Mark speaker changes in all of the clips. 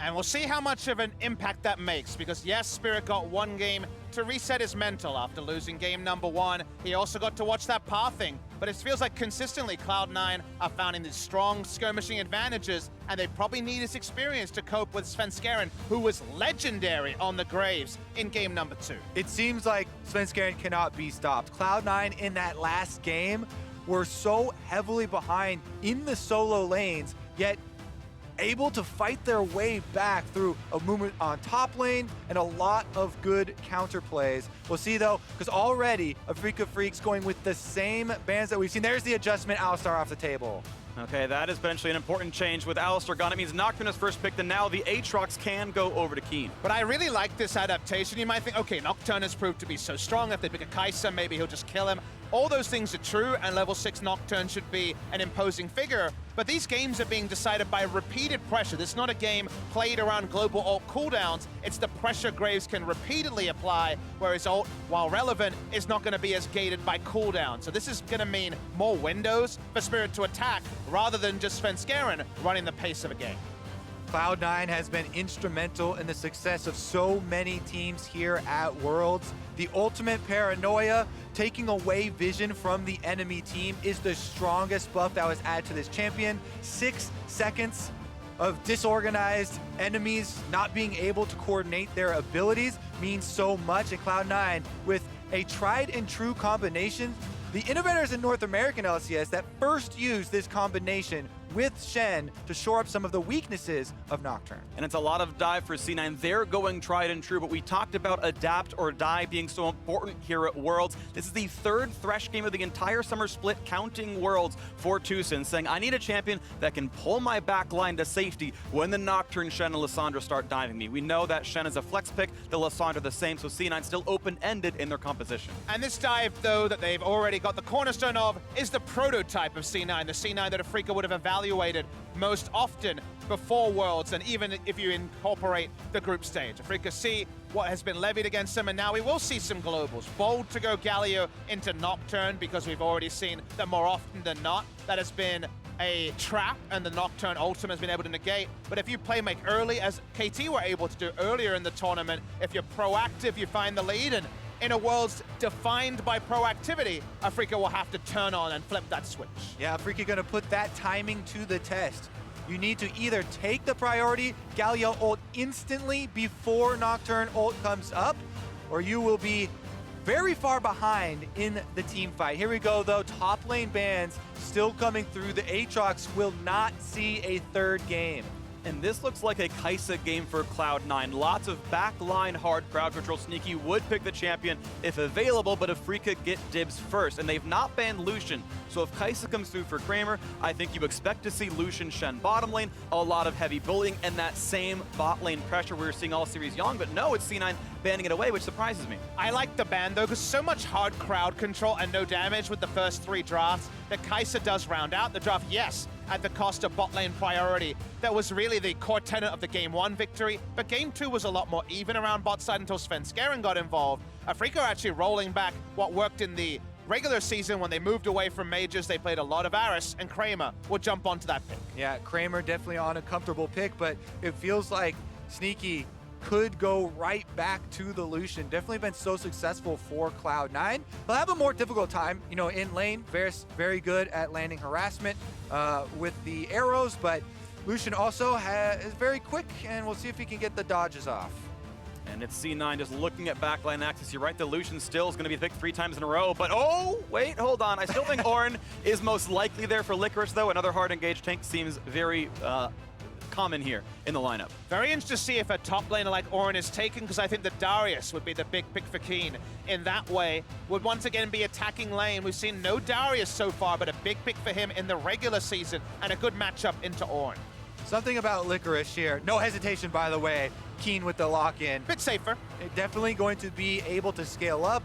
Speaker 1: And we'll see how much of an impact that makes, because yes, Spirit got one game to reset his mental after losing game number 1. He also got to watch that pathing, but it feels like consistently Cloud9 are finding these strong skirmishing advantages, and they probably need his experience to cope with Svenskeren, who was legendary on the Graves in game number 2.
Speaker 2: It seems like Svenskeren cannot be stopped. Cloud9 in that last game were so heavily behind in the solo lanes, yet able to fight their way back through a movement on top lane and a lot of good counter plays. We'll see though, because already Afreeca Freecs going with the same bans that we've seen. There's the adjustment, Alistar off the table.
Speaker 3: Okay, that is potentially an important change with Alistar gone. It means Nocturne is first picked, and now the Aatrox can go over to Kiin.
Speaker 1: But I really like this adaptation. You might think, okay, Nocturne has proved to be so strong. If they pick a Kai'Sa, maybe he'll just kill him. All those things are true, and level 6 Nocturne should be an imposing figure. But these games are being decided by repeated pressure. This is not a game played around global ult cooldowns. It's the pressure Graves can repeatedly apply, whereas ult, while relevant, is not going to be as gated by cooldown. So this is going to mean more windows for Spirit to attack, rather than just Svenskeren running the pace of a game.
Speaker 2: Cloud9 has been instrumental in the success of so many teams here at Worlds. The ultimate paranoia, taking away vision from the enemy team, is the strongest buff that was added to this champion. 6 seconds of disorganized enemies not being able to coordinate their abilities means so much. And Cloud9, with a tried and true combination, the innovators in North American LCS that first used this combination with Shen to shore up some of the weaknesses of Nocturne.
Speaker 3: And it's a lot of dive for C9. They're going tried and true, but we talked about adapt or die being so important here at Worlds. This is the 3rd Thresh game of the entire summer split, counting Worlds for Tusin, saying, I need a champion that can pull my back line to safety when the Nocturne, Shen, and Lissandra start diving me. We know that Shen is a flex pick, the Lissandra the same, so C9 still open-ended in their composition.
Speaker 1: And this dive, though, that they've already got the cornerstone of, is the prototype of C9, the C9 that Afreeca would have evaluated most often before Worlds, and even if you incorporate the group stage. Afreeca see what has been levied against them, and now we will see some globals. Bold to go Galio into Nocturne, because we've already seen that more often than not, that has been a trap, and the Nocturne ultimate has been able to negate. But if you play make early, as KT were able to do earlier in the tournament, if you're proactive, you find the lead, and in a Worlds defined by proactivity, Afreeca will have to turn on and flip that switch.
Speaker 2: Yeah, Afreeca gonna put that timing to the test. You need to either take the priority, Galio ult instantly before Nocturne ult comes up, or you will be very far behind in the team fight. Here we go though, top lane bans still coming through. The Aatrox will not see a 3rd game.
Speaker 3: And this looks like a Kai'Sa game for Cloud9. Lots of backline hard crowd control. Sneaky would pick the champion if available, but Afreeca get dibs first. And they've not banned Lucian. So if Kai'Sa comes through for Kramer, I think you expect to see Lucian, Shen bottom lane, a lot of heavy bullying, and that same bot lane pressure we were seeing all series young. But no, it's C9 banning it away, which surprises me.
Speaker 1: I like the ban though, because so much hard crowd control and no damage with the first 3 drafts that Kai'Sa does round out the draft, yes, at the cost of bot lane priority. That was really the core tenet of the Game 1 victory, but Game 2 was a lot more even around bot side until Svenskeren got involved. Afreeca actually rolling back what worked in the regular season when they moved away from majors. They played a lot of Varus, and Kramer will jump onto that pick.
Speaker 2: Yeah, Kramer definitely on a comfortable pick, but it feels like Sneaky could go right back to the Lucian. Definitely been so successful for Cloud9. He'll have a more difficult time, you know, in lane. Varus very good at landing harassment with the arrows, but Lucian also is very quick, and we'll see if he can get the dodges off.
Speaker 3: And it's C9 just looking at backline access. You're right, the Lucian still is going to be picked 3 times in a row, but oh, wait, hold on. I still think Ornn is most likely there for Licorice, though. Another hard engaged tank seems very common here in the lineup.
Speaker 1: Very interested to see if a top laner like Ornn is taken, because I think that Darius would be the big pick for Kiin. In that way, would once again be attacking lane. We've seen no Darius so far, but a big pick for him in the regular season, and a good matchup into Ornn.
Speaker 2: Something about Licorice here. No hesitation, by the way. Kiin with the lock-in.
Speaker 1: Bit safer.
Speaker 2: Definitely going to be able to scale up.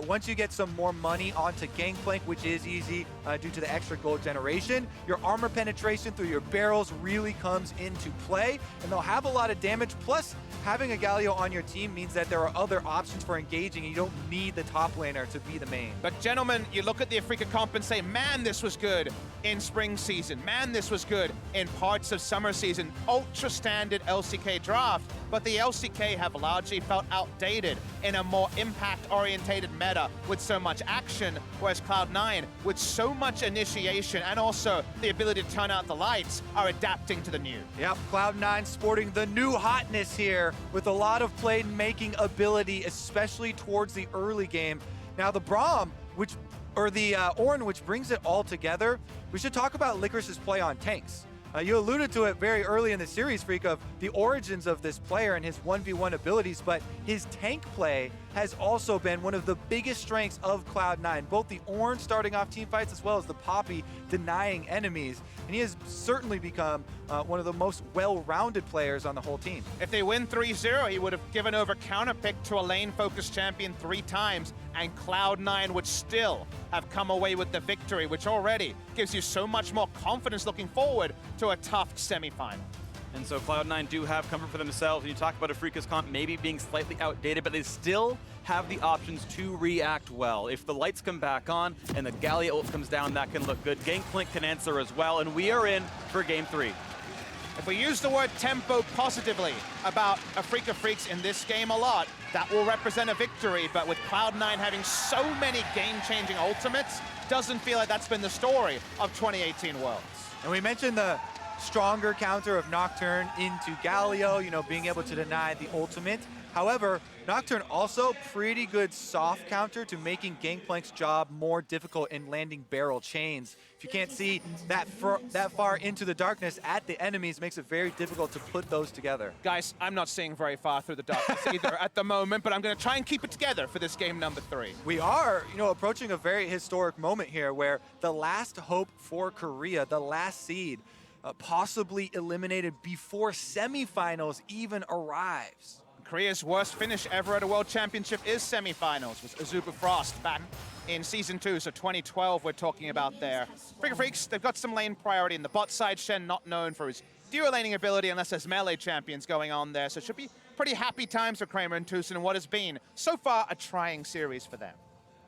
Speaker 2: Once you get some more money onto Gangplank, which is easy, due to the extra gold generation. Your armor penetration through your barrels really comes into play, and they'll have a lot of damage. Plus, having a Galio on your team means that there are other options for engaging, and you don't need the top laner to be the main.
Speaker 1: But gentlemen, you look at the Afreeca comp and say, man, this was good in spring season. Man, this was good in parts of summer season. Ultra standard LCK draft, but the LCK have largely felt outdated in a more impact-orientated meta with so much action, whereas Cloud9, with so much initiation and also the ability to turn out the lights, are adapting to the new.
Speaker 2: Yep, Cloud9 sporting the new hotness here with a lot of play-making ability, especially towards the early game. Now the Braum, Ornn, which brings it all together, we should talk about Licorice's play on tanks. You alluded to it very early in the series, Phreak, of the origins of this player and his 1v1 abilities, but his tank play has also been one of the biggest strengths of Cloud9, both the Ornn starting off team fights as well as the Poppy denying enemies. And he has certainly become one of the most well-rounded players on the whole team.
Speaker 1: If they win 3-0, he would have given over counterpick to a lane-focused champion 3 times, and Cloud9 would still have come away with the victory, which already gives you so much more confidence looking forward to a tough semifinal.
Speaker 3: And so Cloud9 do have comfort for themselves. You talk about Afreeca's comp maybe being slightly outdated, but they still have the options to react well. If the lights come back on and the Galio ult comes down, that can look good. Gangplank can answer as well, and we are in for game 3.
Speaker 1: If we use the word tempo positively about Afreeca Freecs in this game a lot, that will represent a victory, but with Cloud9 having so many game-changing ultimates, doesn't feel like that's been the story of 2018 Worlds.
Speaker 2: And we mentioned the stronger counter of Nocturne into Galio, being able to deny the ultimate. However, Nocturne also pretty good soft counter to making Gangplank's job more difficult in landing barrel chains. If you can't see that far into the darkness at the enemies, makes it very difficult to put those together.
Speaker 1: Guys, I'm not seeing very far through the darkness either at the moment, but I'm going to try and keep it together for this game number 3.
Speaker 2: We are, approaching a very historic moment here where the last hope for Korea, the last seed, possibly eliminated before semifinals even arrives.
Speaker 1: Korea's worst finish ever at a World Championship is semifinals with Azuba Frost back in Season 2, so 2012 we're talking about there. Afreeca Freecs, they've got some lane priority in the bot side. Shen not known for his duo laning ability unless there's melee champions going on there, so it should be pretty happy times for Kramer and Tusin in what has been, so far, a trying series for them.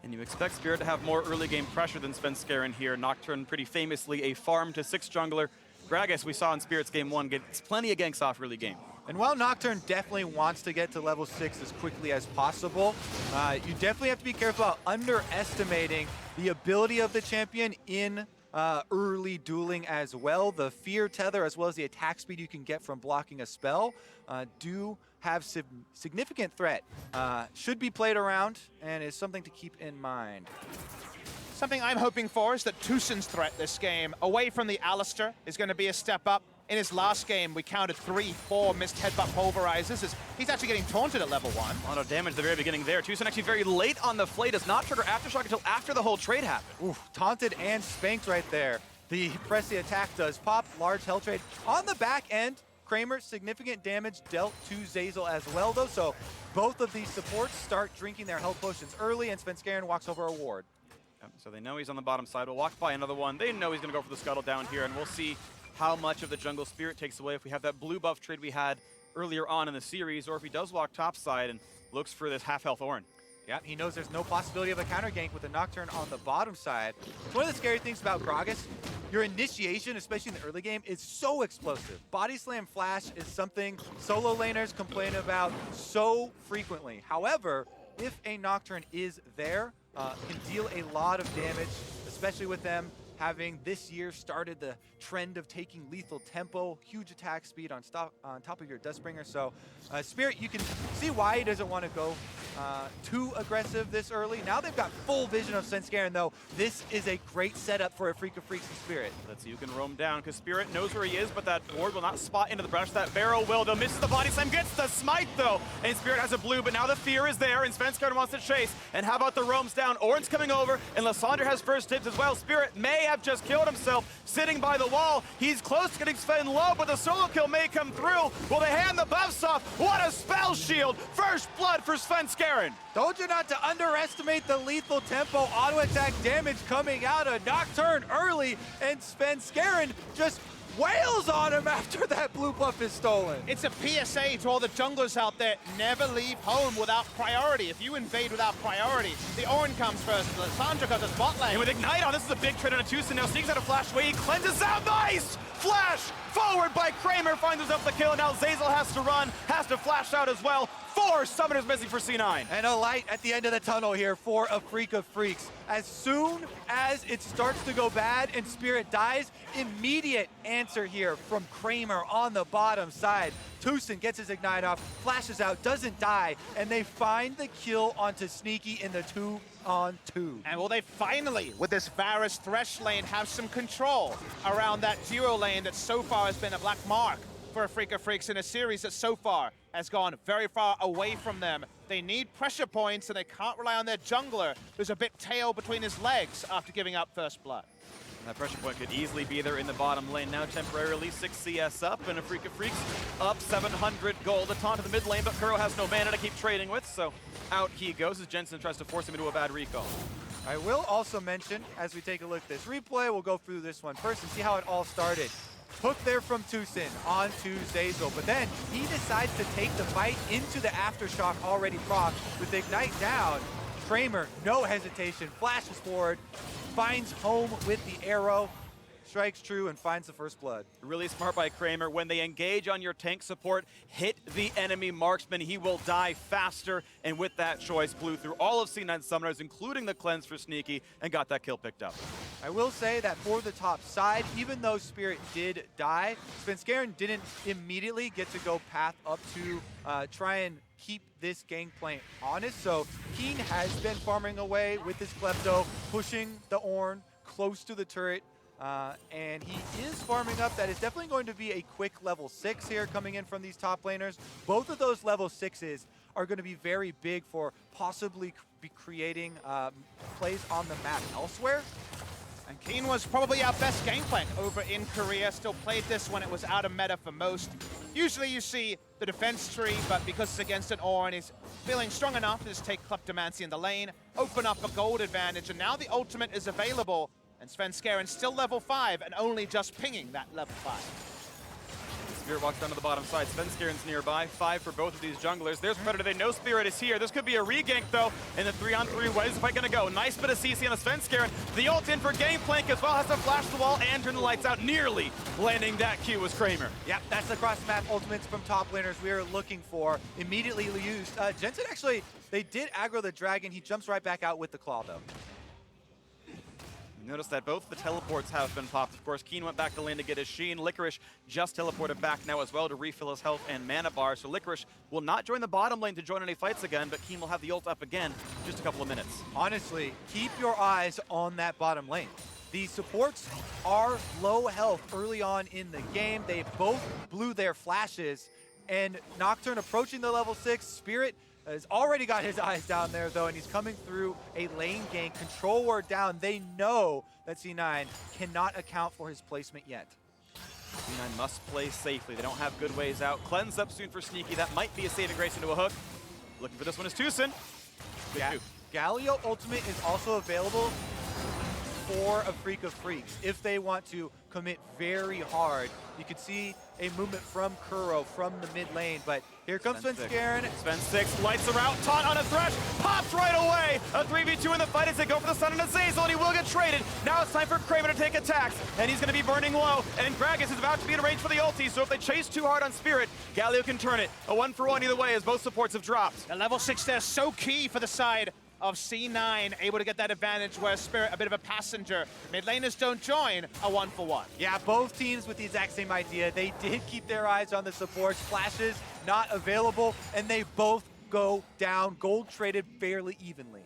Speaker 3: And you expect Spirit to have more early game pressure than Svenskeren here. Nocturne pretty famously a farm to 6 jungler. Gragas, we saw in Spirit's game 1, gets plenty of ganks off early game.
Speaker 2: And while Nocturne definitely wants to get to level 6 as quickly as possible, you definitely have to be careful about underestimating the ability of the champion in early dueling as well. The fear tether as well as the attack speed you can get from blocking a spell do have significant threat. Should be played around and is something to keep in mind.
Speaker 1: Something I'm hoping for is that Tusin's threat this game, away from the Alistair, is going to be a step up. In his last game, we counted 3-4 missed headbutt pulverizers. He's actually getting taunted at level 1.
Speaker 3: A lot of damage at the very beginning there. Tusin actually very late on the flay, does not trigger Aftershock until after the whole trade happened.
Speaker 2: Oof, taunted and spanked right there. The press the attack does pop, large hell trade. On the back end, Kramer, significant damage dealt to Zeyzal as well though, so both of these supports start drinking their health potions early and Svenskeren walks over a ward.
Speaker 3: So they know he's on the bottom side. We'll walk by another one. They know he's going to go for the scuttle down here, and we'll see how much of the jungle Spirit takes away if we have that blue buff trade we had earlier on in the series, or if he does walk topside and looks for this half-health Ornn.
Speaker 2: Yeah, he knows there's no possibility of a counter gank with the Nocturne on the bottom side. One of the scary things about Gragas, your initiation, especially in the early game, is so explosive. Body slam flash is something solo laners complain about so frequently. However, if a Nocturne is there, can deal a lot of damage, especially with them having this year started the trend of taking lethal tempo, huge attack speed on top of your Dustbringer. So Spirit, you can see why he doesn't want to go too aggressive this early. Now they've got full vision of Svenskeren though. This is a great setup for Afreeca Freecs and Spirit.
Speaker 3: Let's see who can roam down, because Spirit knows where he is, but that ward will not spot into the brush. That barrel will, though, misses the body slam, gets the smite though, and Spirit has a blue, but now the fear is there, and Svenskeren wants to chase. And how about the roams down? Ornn's coming over, and Lissandra has first dibs as well. Spirit may have just killed himself, sitting by the wall. He's close to getting Sven low, but the solo kill may come through. Will they hand the buffs off? What a spell shield! First blood for Svenskeren.
Speaker 2: Told you not to underestimate the lethal tempo auto attack damage coming out of Nocturne early, and Svenskeren just wails on him after that blue buff is stolen.
Speaker 1: It's a PSA to all the junglers out there, never leave home without priority. If you invade without priority, the Ornn comes first, Lissandra goes to spot lane.
Speaker 3: And with Ignite on, this is a big trade on a Tusin. Now sneaks out a flash away, he cleanses out, nice! Flash forward by Kramer, finds himself the kill, and now Zeyzal has to run, has to flash out as well. 4 summoners missing for C9.
Speaker 2: And a light at the end of the tunnel here for Afreeca Freecs. As soon as it starts to go bad and Spirit dies, immediate answer here from Kramer on the bottom side. Tusin gets his Ignite off, flashes out, doesn't die, and they find the kill onto Sneaky in the 2-on-2.
Speaker 1: And will they finally, with this Varus Thresh lane, have some control around that duo lane that so far has been a black mark for Afreeca Freecs in a series that so far has gone very far away from them. They need pressure points and they can't rely on their jungler, who's a bit tail between his legs after giving up first blood.
Speaker 3: And that pressure point could easily be there in the bottom lane. Now temporarily 6 CS up, and Afreeca Freecs up 700 gold. A taunt to the mid lane, but Kuro has no mana to keep trading with, so out he goes as Jensen tries to force him into a bad recall.
Speaker 2: I will also mention, as we take a look at this replay, we'll go through this one first and see how it all started. Hook there from Tusin onto Zeyzal, but then he decides to take the fight into the Aftershock already proc with Ignite down. Kramer, no hesitation, flashes forward, finds home with the arrow, strikes true, and finds the first blood.
Speaker 3: Really smart by Kramer. When they engage on your tank support, hit the enemy marksman. He will die faster, and with that choice, blew through all of C9 summoners, including the cleanse for Sneaky, and got that kill picked up.
Speaker 2: I will say that for the top side, even though Spirit did die, Svenskeren didn't immediately get to go path up to try and keep this Gangplank honest. So Kiin has been farming away with his Klepto, pushing the Ornn close to the turret, and he is farming up. That is definitely going to be a quick level 6 here coming in from these top laners. Both of those level 6s are going to be very big for possibly be creating plays on the map elsewhere.
Speaker 1: And Kiin was probably our best Gangplank over in Korea. Still played this when it was out of meta for most. Usually you see the defense tree, but because it's against an Ornn, he's feeling strong enough to just take Kleptomancy in the lane, open up a gold advantage, and now the ultimate is available. And Svenskeren still level 5 and only just pinging that level 5.
Speaker 3: Spirit walks down to the bottom side. Svenskeren's nearby. 5 for both of these junglers. There's Predator. They know Spirit is here. This could be a regank, though. In the 3-on-3, what is the fight going to go? Nice bit of CC on the Svenskeren. The ult in for Gangplank as well. Has to flash the wall and turn the lights out. Nearly landing that Q was Kramer.
Speaker 2: Yep, that's the cross-map ultimates from top laners we are looking for. Immediately used. Jensen actually, they did aggro the dragon. He jumps right back out with the claw, though.
Speaker 3: Notice that both the teleports have been popped. Of course, Kiin went back to lane to get his Shen. Licorice just teleported back now as well to refill his health and mana bar. So Licorice will not join the bottom lane to join any fights again, but Kiin will have the ult up again in just a couple of minutes.
Speaker 2: Honestly, keep your eyes on that bottom lane. The supports are low health early on in the game. They both blew their flashes, and Nocturne approaching the level 6. Spirit has already got his eyes down there, though, and he's coming through a lane gank. Control ward down. They know that C9 cannot account for his placement yet.
Speaker 3: C9 must play safely. They don't have good ways out. Cleanse up soon for Sneaky. That might be a saving grace into a hook. Looking for this one is Tusin.
Speaker 2: Galio ultimate is also available for Afreeca Freecs if they want to commit very hard. You can see a movement from Kuro from the mid lane, but here comes Svenskeren.
Speaker 3: Sven 6 lights are out, taunt on a Thresh, pops right away. A 3v2 in the fight as they go for the Sun and a Zeyzal, and he will get traded. Now it's time for Kramer to take attacks, and he's going to be burning low, and Gragas is about to be in range for the ulti, so if they chase too hard on Spirit, Galio can turn it. A 1-for-1 either way as both supports have dropped.
Speaker 1: The level 6 there is so key for the side of C9, able to get that advantage where Spirit, a bit of a passenger. Mid laners don't join, a 1-for-1.
Speaker 2: Yeah, both teams with the exact same idea. They did keep their eyes on the supports. Flashes not available, and they both go down. Gold traded fairly evenly.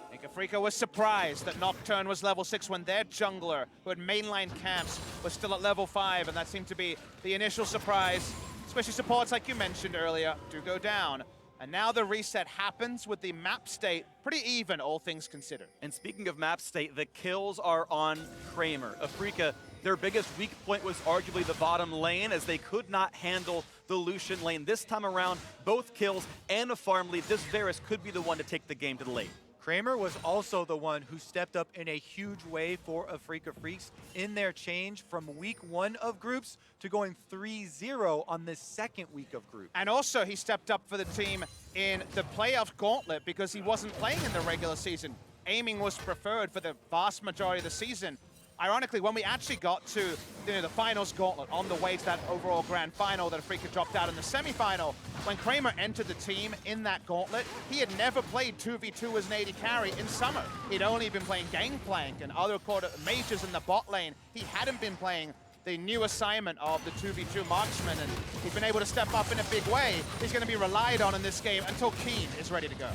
Speaker 1: I think Afreeca was surprised that Nocturne was level 6 when their jungler, who had mainline camps, was still at level 5, and that seemed to be the initial surprise. Especially supports, like you mentioned earlier, do go down. And now the reset happens with the map state pretty even, all things considered.
Speaker 3: And speaking of map state, the kills are on Kramer. Afreeca, their biggest weak point was arguably the bottom lane, as they could not handle the Lucian lane. This time around, both kills and a farm lead. This Varus could be the one to take the game to the late.
Speaker 2: Kramer was also the one who stepped up in a huge way for Afreeca Freecs in their change from week 1 of groups to going 3-0 on the second week of groups.
Speaker 1: And also he stepped up for the team in the playoff gauntlet because he wasn't playing in the regular season. Aiming was preferred for the vast majority of the season. Ironically, when we actually got to the finals gauntlet on the way to that overall grand final that Afreeca dropped out in the semifinal, when Kramer entered the team in that gauntlet, he had never played 2v2 as an AD carry in summer. He'd only been playing Gangplank and other quarter mages in the bot lane. He hadn't been playing the new assignment of the 2v2 marksman, and he's been able to step up in a big way. He's going to be relied on in this game until Kiin is ready to go.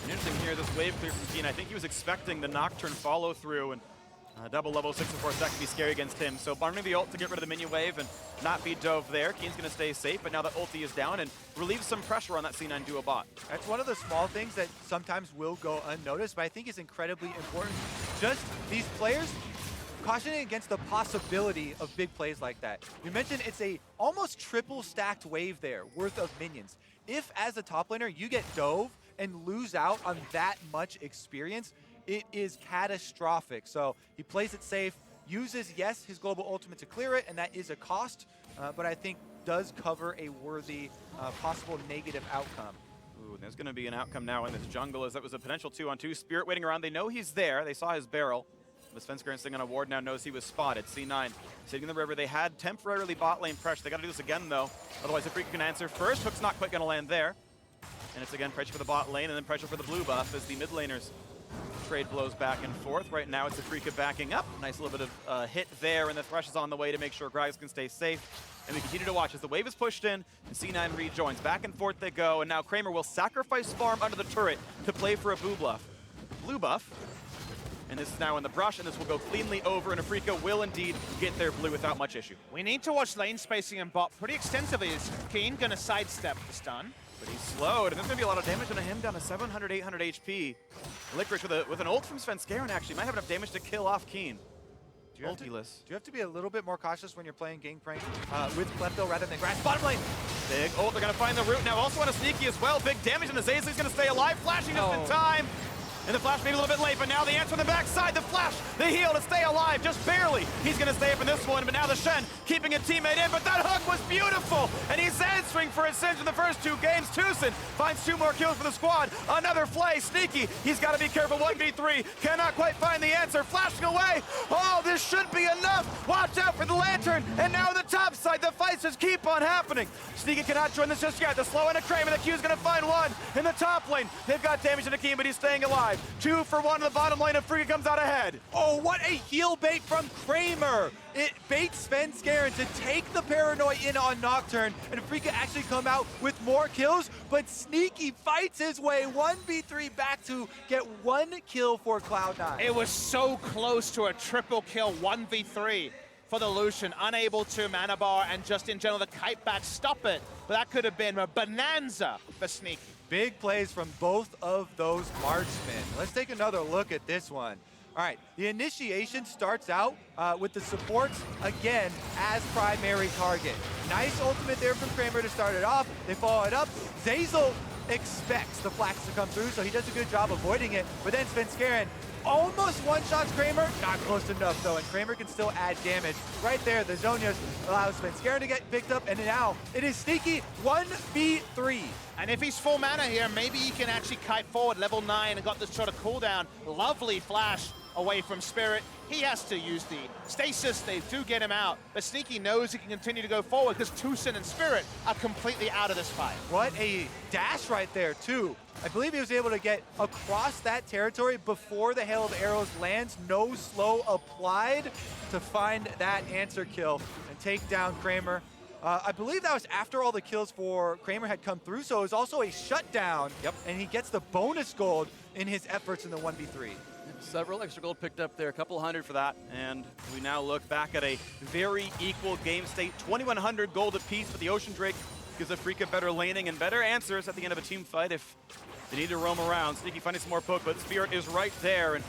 Speaker 3: Interesting here, this wave clear from Kiin. I think he was expecting the Nocturne follow through, and double level 6 and 4 seconds be scary against him. So farming the ult to get rid of the minion wave and not be dove there. Kiin's gonna stay safe, but now that ulti is down and relieves some pressure on that C9 duo bot.
Speaker 2: That's one of the small things that sometimes will go unnoticed, but I think is incredibly important. Just these players cautioning against the possibility of big plays like that. You mentioned it's a almost triple stacked wave there worth of minions. If as a top laner you get dove and lose out on that much experience, it is catastrophic. So he plays it safe, uses, yes, his global ultimate to clear it, and that is a cost, but I think does cover a worthy possible negative outcome.
Speaker 3: Ooh, there's going to be an outcome now in this jungle, as that was a potential 2-on-2. Spirit waiting around. They know he's there. They saw his barrel. The Svenskeren sitting on a ward now knows he was spotted. C9 sitting in the river. They had temporarily bot lane pressure. They got to do this again, though. Otherwise, the Phreak can answer first. Hook's not quite going to land there. And it's again pressure for the bot lane and then pressure for the blue buff as the mid laners trade blows back and forth. Right now it's Afreeca backing up. Nice little bit of hit there, and the Thresh is on the way to make sure Gragas can stay safe. And we continue to watch as the wave is pushed in and C9 rejoins. Back and forth they go, and now Kramer will sacrifice farm under the turret to play for a blue buff. And this is now in the brush, and this will go cleanly over, and Afreeca will indeed get their blue without much issue.
Speaker 1: We need to watch lane spacing and bot pretty extensively. Is Kiin gonna sidestep the stun?
Speaker 3: But he's slowed, and there's going to be a lot of damage on him, down to 700, 800 HP. Licorice with an ult from Svenskeren, actually, might have enough damage to kill off Kiin.
Speaker 2: Do you have to be a little bit more cautious when you're playing Gangplank with Klepto rather than Grass? Bottom lane!
Speaker 3: Big ult, they're going to find the root now. Also on a sneaky as well. Big damage, and the Zeyzal is going to stay alive. Flashing just in time. And the flash maybe a little bit late, but now the answer on the backside. The flash, the heal to stay alive, just barely. He's going to stay up in this one, but now the Shen keeping a teammate in, but that hook was beautiful. And he's answering for his sins in the first 2 games. Tusin finds 2 more kills for the squad. Another play, sneaky. He's got to be careful, 1v3. Cannot quite find the answer. Flashing away. Oh, this should be enough. Watch out for the lantern. And now the top side, the fights just keep on happening. Sneaky cannot join this just yet. The slow into Kramer, the Q's going to find one in the top lane. They've got damage to the Kiin, but he's staying alive. 2 for 1 in the bottom lane, and Phreak comes out ahead.
Speaker 2: Oh, what a heal bait from Kramer! It baits Svenskeren to take the Paranoid in on Nocturne, and Afreeca actually come out with more kills, but Sneaky fights his way 1v3 back to get 1 kill for Cloud9.
Speaker 1: It was so close to a triple kill 1v3 for the Lucian, unable to mana bar and just in general the kite back stop it, but that could have been a bonanza for Sneaky.
Speaker 2: Big plays from both of those marksmen. Let's take another look at this one. All right, the initiation starts out with the supports, again, as primary target. Nice ultimate there from Kramer to start it off. They follow it up. Zeyzal expects the flax to come through, so he does a good job avoiding it. But then Svenskeren almost one-shots Kramer. Not close enough, though, and Kramer can still add damage. Right there, the Zhonya's allows Svenskeren to get picked up, and now it is Sneaky 1v3.
Speaker 1: And if he's full mana here, maybe he can actually kite forward, level 9, and got this sort of cooldown. Lovely flash away from Spirit. He has to use the stasis. They do get him out, but Sneaky knows he can continue to go forward because Tusin and Spirit are completely out of this fight.
Speaker 2: What a dash right there, too. I believe he was able to get across that territory before the hail of arrows lands. No slow applied to find that answer kill and take down Kramer. I believe that was after all the kills for Kramer had come through, so it was also a shutdown.
Speaker 3: Yep.
Speaker 2: And he gets the bonus gold in his efforts in the 1v3.
Speaker 3: Several extra gold picked up there, a couple hundred for that. And we now look back at a very equal game state. 2,100 gold apiece for the Ocean Drake gives Afreeca better laning and better answers at the end of a team fight if they need to roam around. Sneaky finding some more poke, but Spirit is right there and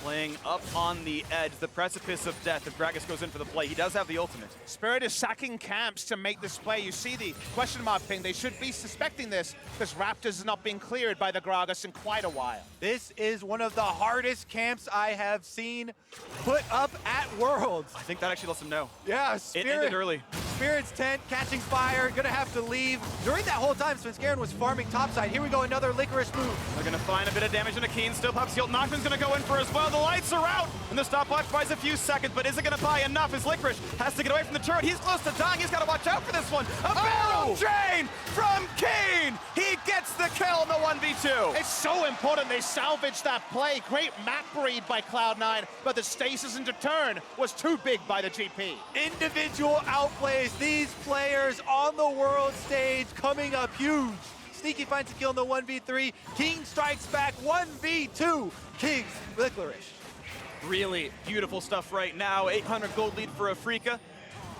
Speaker 3: playing up on the edge, the precipice of death if Gragas goes in for the play. He does have the ultimate.
Speaker 1: Spirit is sacking camps to make this play. You see the question mark ping. They should be suspecting this because Raptors is not being cleared by the Gragas in quite a while.
Speaker 2: This is one of the hardest camps I have seen put up at Worlds.
Speaker 3: I think that actually lets him know.
Speaker 2: Yeah,
Speaker 3: It ended early.
Speaker 2: Spirit's tent catching fire, gonna have to leave. During that whole time, Svenskeren was farming topside. Here we go, another Licorice move.
Speaker 3: They're gonna find a bit of damage into Kiin. Still Pups healed. Nocturne's gonna go in for as well. The lights are out, and the stopwatch buys a few seconds, but is it gonna buy enough as Licorice has to get away from the turret? He's close to dying. He's gotta watch out for this one. A barrel drain from Kiin. He gets the kill in the 1v2.
Speaker 1: It's so important they salvaged that play. Great map read by Cloud9, but the stasis into turn was too big by the GP.
Speaker 2: Individual outplays, these players on the world stage coming up huge. Sneaky finds a kill in the 1v3. Kiin strikes back 1v2. King's Licorice.
Speaker 3: Really beautiful stuff right now. 800 gold lead for Afreeca.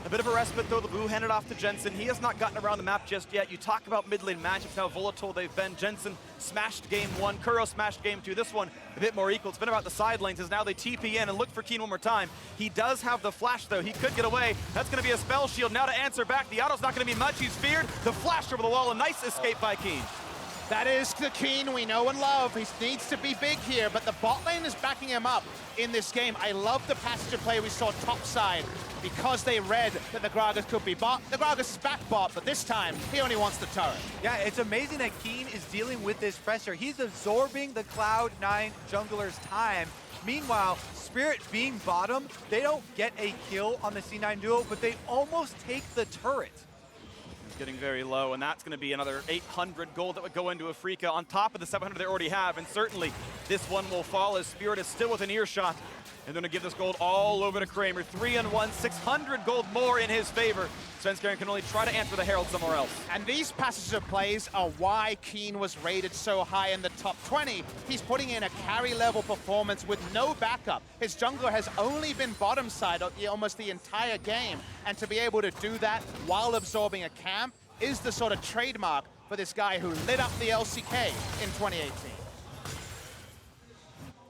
Speaker 3: A bit of a respite though, the blue handed off to Jensen. He has not gotten around the map just yet. You talk about mid lane matchups, how volatile they've been. Jensen smashed game 1, Kuro smashed game 2. This one a bit more equal. It's been about the side lanes as now they TP in and look for Kiin one more time. He does have the flash though. He could get away. That's gonna be a spell shield. Now to answer back. The auto's not gonna be much. He's feared. The flash over the wall. A nice escape by Kiin.
Speaker 1: That is the Kiin we know and love. He needs to be big here, but the bot lane is backing him up in this game. I love the passage of play we saw topside because they read that the Gragas could be bot. The Gragas is back bot, but this time, he only wants the turret.
Speaker 2: Yeah, it's amazing that Kiin is dealing with this pressure. He's absorbing the Cloud9 jungler's time. Meanwhile, Spirit being bottom, they don't get a kill on the C9 duo, but they almost take the turret.
Speaker 3: Getting very low, and that's going to be another 800 gold that would go into Afreeca on top of the 700 they already have, and certainly this one will fall as Spirit is still within earshot. And they're going to give this gold all over to Kramer. 3-1, 600 gold more in his favor. Svenskeren can only try to answer the Herald somewhere else.
Speaker 1: And these passages of plays are why Kiin was rated so high in the top 20. He's putting in a carry level performance with no backup. His jungler has only been bottom side almost the entire game. And to be able to do that while absorbing a camp is the sort of trademark for this guy who lit up the LCK in 2018.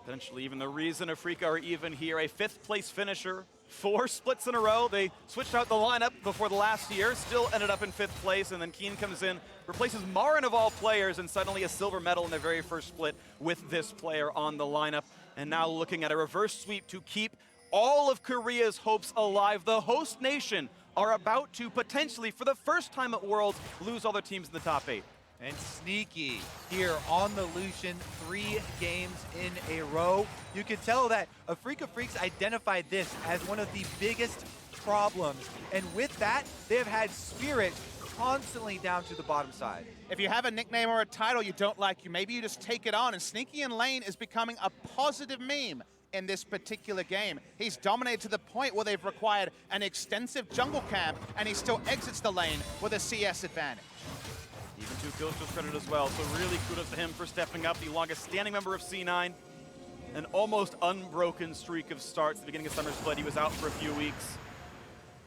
Speaker 3: Potentially even the reason Afreeca are even here. A 5th place finisher, 4 splits in a row. They switched out the lineup before the last year, still ended up in 5th place, and then Kiin comes in, replaces Marin of all players, and suddenly a silver medal in their very first split with this player on the lineup. And now looking at a reverse sweep to keep all of Korea's hopes alive. The host nation are about to potentially, for the first time at Worlds, lose all their teams in the top 8.
Speaker 2: And Sneaky here on the Lucian, 3 games in a row. You can tell that Afreeca Freecs identified this as one of the biggest problems. And with that, they have had Spirit constantly down to the bottom side.
Speaker 1: If you have a nickname or a title you don't like, maybe you just take it on. And Sneaky in lane is becoming a positive meme in this particular game. He's dominated to the point where they've required an extensive jungle camp, and he still exits the lane with a CS advantage.
Speaker 3: Even 2 kills to his credit as well, so really kudos to him for stepping up. The longest standing member of C9. An almost unbroken streak of starts at the beginning of Summer Split. He was out for a few weeks,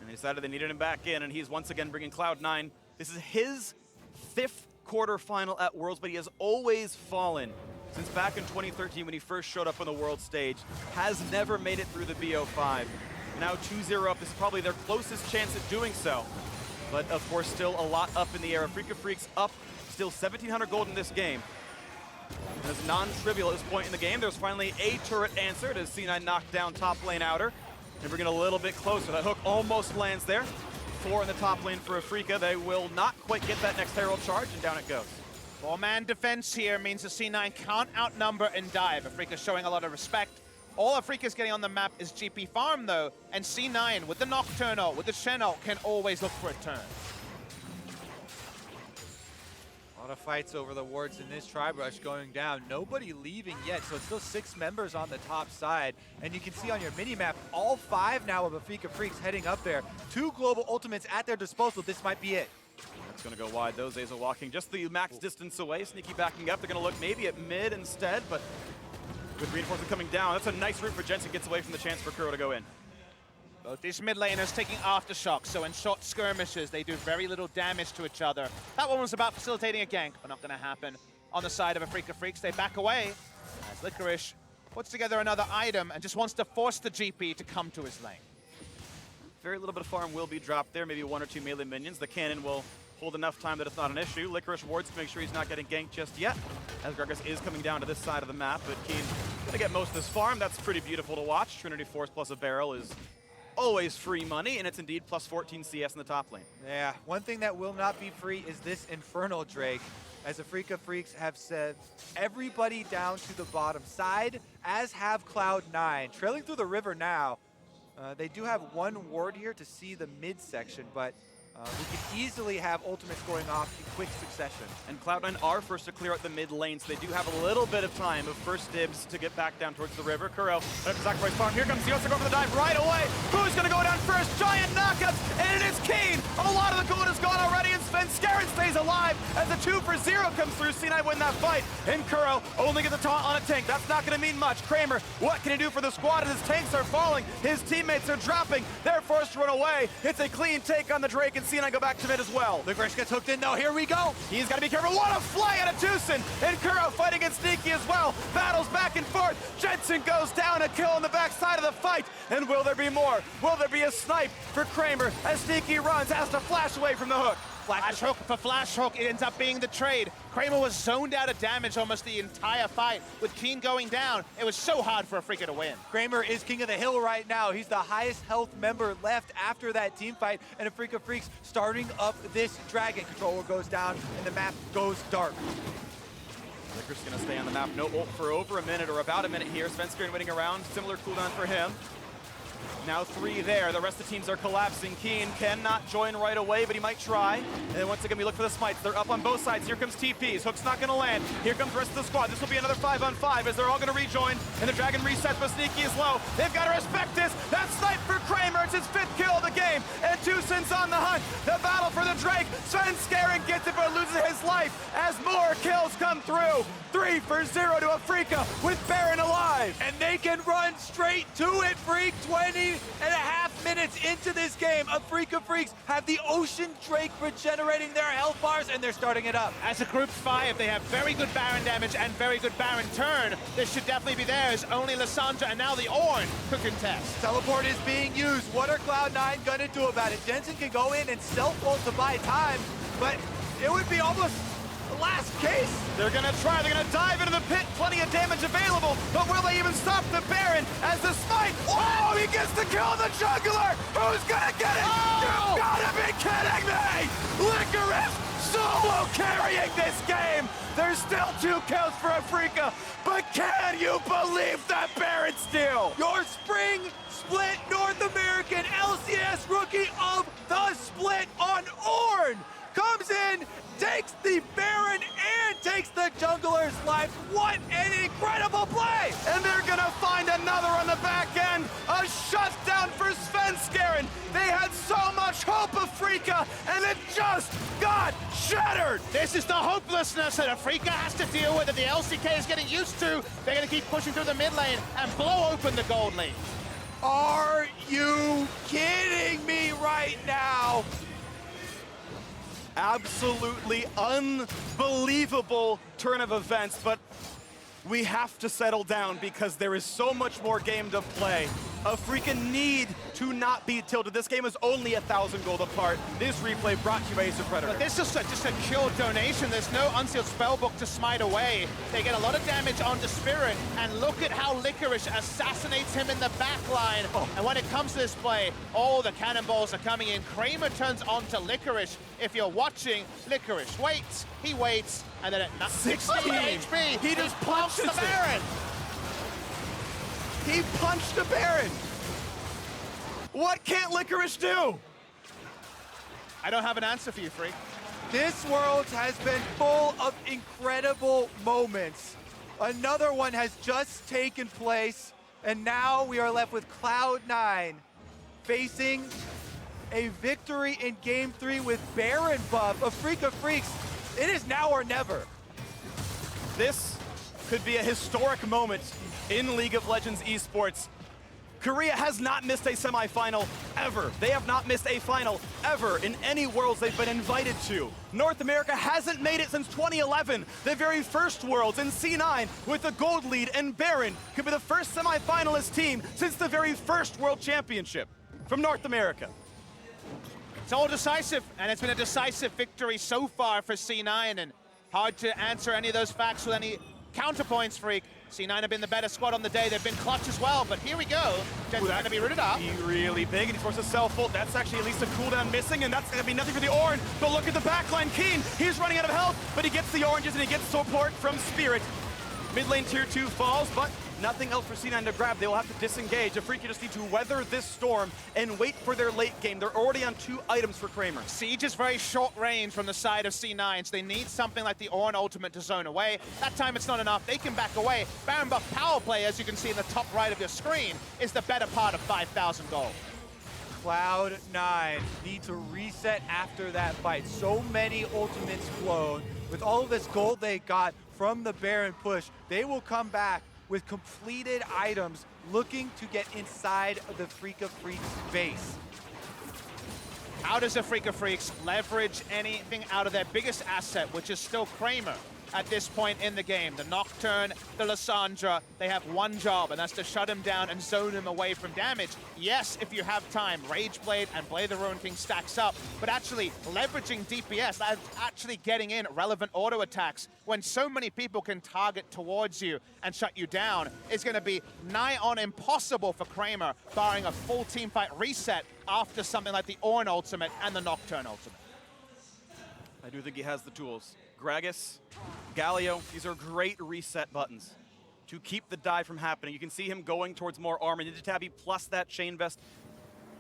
Speaker 3: and they decided they needed him back in, and he's once again bringing Cloud9. This is his 5th quarterfinal at Worlds, but he has always fallen since back in 2013 when he first showed up on the world stage. Has never made it through the BO5. Now 2-0 up, this is probably their closest chance at doing so. But of course, still a lot up in the air. Afreeca Freecs up, still 1,700 gold in this game. And it's non-trivial at this point in the game. There's finally a turret answered as C9 knocked down top lane outer. And we're getting a little bit closer. That hook almost lands there. 4 in the top lane for Afreeca. They will not quite get that next Herald charge, and down it goes.
Speaker 1: 4-man defense here means the C9 can't outnumber and dive. Afreeca's showing a lot of respect. All Afreeca's getting on the map is GP farm though, and C9 with the Nocturne ult, with the Shen ult, can always look for a turn.
Speaker 2: A lot of fights over the wards in this tribe rush going down. Nobody leaving yet, so it's still 6 members on the top side. And you can see on your mini-map, all 5 now of Afreeca Freecs heading up there. 2 global ultimates at their disposal. This might be it.
Speaker 3: That's going to go wide, though. Zeyzal walking just the max distance away. Sneaky backing up. They're going to look maybe at mid instead, but with reinforcement coming down, that's a nice route for Jensen. Gets away from the chance for Kuro to go in.
Speaker 1: Both these mid laners taking aftershocks, so in short skirmishes, they do very little damage to each other. That one was about facilitating a gank, but not going to happen. On the side of Afreeca Freecs, they back away as Licorice puts together another item and just wants to force the GP to come to his lane.
Speaker 3: Very little bit of farm will be dropped there, maybe 1 or 2 melee minions. The cannon will hold enough time that it's not an issue. Licorice wards to make sure he's not getting ganked just yet, as Gragas is coming down to this side of the map, but Kiin gonna get most of this farm. That's pretty beautiful to watch. Trinity Force plus a barrel is always free money, and it's indeed plus 14 CS in the top lane.
Speaker 2: Yeah, one thing that will not be free is this Infernal Drake. As Afreeca Freecs have said, everybody down to the bottom side, as have Cloud9. Trailing through the river now. They do have one ward here to see the midsection, but we could easily have ultimates going off in quick succession.
Speaker 3: And Cloud9 are first to clear out the mid lane, so they do have a little bit of time of first dibs to get back down towards the river. Kuro, sacrifice farm. Here comes Zeyzal going for the dive right away. Who's going to go down first? Giant knockouts, and it is Kiin. A lot of the gold is gone already, and Svenskeren stays alive as a 2-for-0 comes through. C9 win that fight, and Kuro only gets a taunt on a tank. That's not going to mean much. Kramer, what can he do for the squad as his tanks are falling? His teammates are dropping. They're forced to run away. It's a clean take on the Drake, and C9 go back to mid as well.
Speaker 2: Licorice gets hooked in though, here we go!
Speaker 3: He's got to be careful. What a fly out of Tusin! And Kuro fighting against Sneaky as well. Battles back and forth. Jensen goes down, a kill on the backside of the fight. And will there be more? Will there be a snipe for Kramer as Sneaky runs, has to flash away from the hook?
Speaker 1: Flash hook for flash hook, it ends up being the trade. Kramer was zoned out of damage almost the entire fight. With Kiin going down, it was so hard for Afreeca to win.
Speaker 2: Kramer is king of the hill right now. He's the highest health member left after that team fight, and Afreeca Freecs starting up this dragon. Controller goes down, and the map goes dark.
Speaker 3: Licorice gonna stay on the map. No ult for over a minute or about a minute here. Svenskeren winning around. Similar cooldown for him. Now 3 there. The rest of the teams are collapsing. Kiin cannot join right away, but he might try. And then once again, we look for the smites. They're up on both sides. Here comes TPs. Hook's not going to land. Here comes the rest of the squad. This will be another 5-on-5 as they're all going to rejoin. And the dragon resets, but Sneaky is low. They've got to respect this. That snipe for Kramer. It's his 5th kill of the game. And Tusin's on the hunt. The battle for the Drake. Svenskeren gets it, but loses his life as more kills come through. 3-for-0 to Afreeca with Baron alive.
Speaker 2: And they can run straight to it, Phreak. 20.5 minutes into this game, Afreeca Freecs have the Ocean Drake regenerating their health bars, and they're starting it up.
Speaker 1: As a group 5, they have very good Baron damage and very good Baron turn. This should definitely be theirs. Only Lissandra and now the Ornn could contest.
Speaker 2: Teleport is being used. What are Cloud9 gonna do about it? Jensen can go in and self-ult to buy time, but it would be almost the last case.
Speaker 3: They're gonna try, they're gonna dive into the pit, plenty of damage available, but will they even stop the Baron as the smite? Oh, he gets the kill on the juggler! Who's gonna get it? Oh! You gotta be kidding me! Licorice solo carrying this game! There's still 2 kills for Afreeca, but can you believe that Baron steal?
Speaker 2: Your spring split North American LCS rookie of the split on Ornn comes in, takes the Baron and takes the jungler's life. What an incredible play!
Speaker 3: And they're gonna find another on the back end. A shutdown for Svenskeren. They had so much hope, Afreeca, and it just got shattered.
Speaker 1: This is the hopelessness that Afreeca has to deal with, that the LCK is getting used to. They're gonna keep pushing through the mid lane and blow open the gold lane.
Speaker 2: Are you kidding me right now?
Speaker 3: Absolutely unbelievable turn of events, but we have to settle down because there is so much more game to play. Afreeca need to not be tilted. This game is only 1,000 gold apart. This replay brought to you by Ace of Predator.
Speaker 1: But this is just a pure donation. There's no unsealed spellbook to smite away. They get a lot of damage onto Spirit, and look at how Licorice assassinates him in the back line. Oh. And when it comes to this play, all the cannonballs are coming in. Kramer turns onto Licorice. If you're watching, Licorice waits, he waits, and then at 16 HP,
Speaker 3: he just punched
Speaker 1: the Baron.
Speaker 3: He punched the Baron. What can't Licorice do?
Speaker 1: I don't have an answer for you, Phreak.
Speaker 2: This world has been full of incredible moments. Another one has just taken place, and now we are left with Cloud9 facing a victory in Game 3 with Baron buff. Afreeca Freecs, it is now or never.
Speaker 3: This could be a historic moment in League of Legends eSports. Korea has not missed a semifinal ever. They have not missed a final ever in any Worlds they've been invited to. North America hasn't made it since 2011, the very first Worlds, in C9 with the gold lead, and Baron could be the first semifinalist team since the very first World Championship from North America.
Speaker 1: It's all decisive, and it's been a decisive victory so far for C9, and hard to answer any of those facts with any counterpoints, Phreak. C9 have been the better squad on the day. They've been clutch as well, but here we go. Jensen's going to be rooted up.
Speaker 3: Really big, and he's forced to self-ult. That's actually at least a cooldown missing, and that's going to be nothing for the Ornn. But look at the backline. Kiin, he's running out of health, but he gets the oranges, and he gets support from Spirit. Mid lane tier 2 falls, but nothing else for C9 to grab. They will have to disengage. Afreeca just need to weather this storm and wait for their late game. They're already on 2 items for Kramer.
Speaker 1: Siege is very short range from the side of C9, so they need something like the Ornn ultimate to zone away. That time it's not enough. They can back away. Baron buff power play, as you can see in the top right of your screen, is the better part of 5,000 gold.
Speaker 2: Cloud9 need to reset after that fight. So many ultimates flown. With all of this gold they got from the Baron push, they will come back with completed items looking to get inside of the Afreeca Freecs base.
Speaker 1: How does Afreeca Freecs leverage anything out of their biggest asset, which is still Kramer at this point in the game? The Nocturne, the Lissandra, they have one job, and that's to shut him down and zone him away from damage. Yes, if you have time, Rage Blade and Blade the Ruin King stacks up, but actually leveraging DPS, that's actually getting in relevant auto attacks when so many people can target towards you and shut you down, is going to be nigh on impossible for Kramer, barring a full teamfight reset after something like the Ornn ultimate and the Nocturne ultimate.
Speaker 3: I do think he has the tools. Gragas, Galio, these are great reset buttons to keep the dive from happening. You can see him going towards more armor. Ninja Tabby plus that chain vest.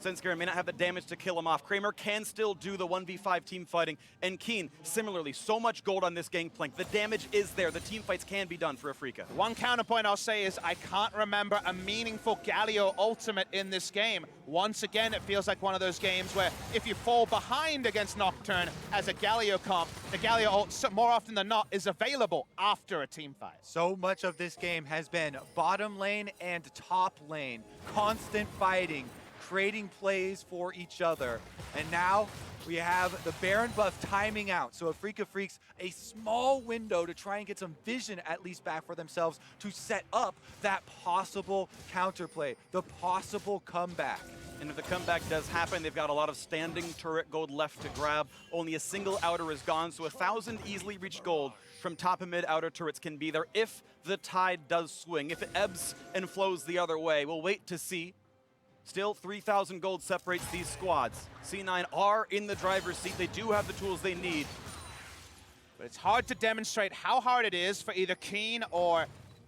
Speaker 3: Svenskeren may not have the damage to kill him off. Kramer can still do the 1v5 team fighting. And Kiin, similarly, so much gold on this Gangplank. The damage is there. The team fights can be done for Afreeca.
Speaker 1: One counterpoint I'll say is I can't remember a meaningful Galio ultimate in this game. Once again, it feels like one of those games where if you fall behind against Nocturne as a Galio comp, the Galio ult, more often than not, is available after a team fight.
Speaker 2: So much of this game has been bottom lane and top lane, constant fighting, creating plays for each other. And now we have the Baron buff timing out. So Afreeca Freecs, a small window to try and get some vision at least back for themselves to set up that possible counterplay, the possible comeback.
Speaker 3: And if the comeback does happen, they've got a lot of standing turret gold left to grab. Only a single outer is gone, so 1,000 easily reached gold from top and mid outer turrets can be there if the tide does swing. If it ebbs and flows the other way, we'll wait to see. Still, 3,000 gold separates these squads. C9 are in the driver's seat. They do have the tools they need.
Speaker 1: But it's hard to demonstrate how hard it is for either Kiin or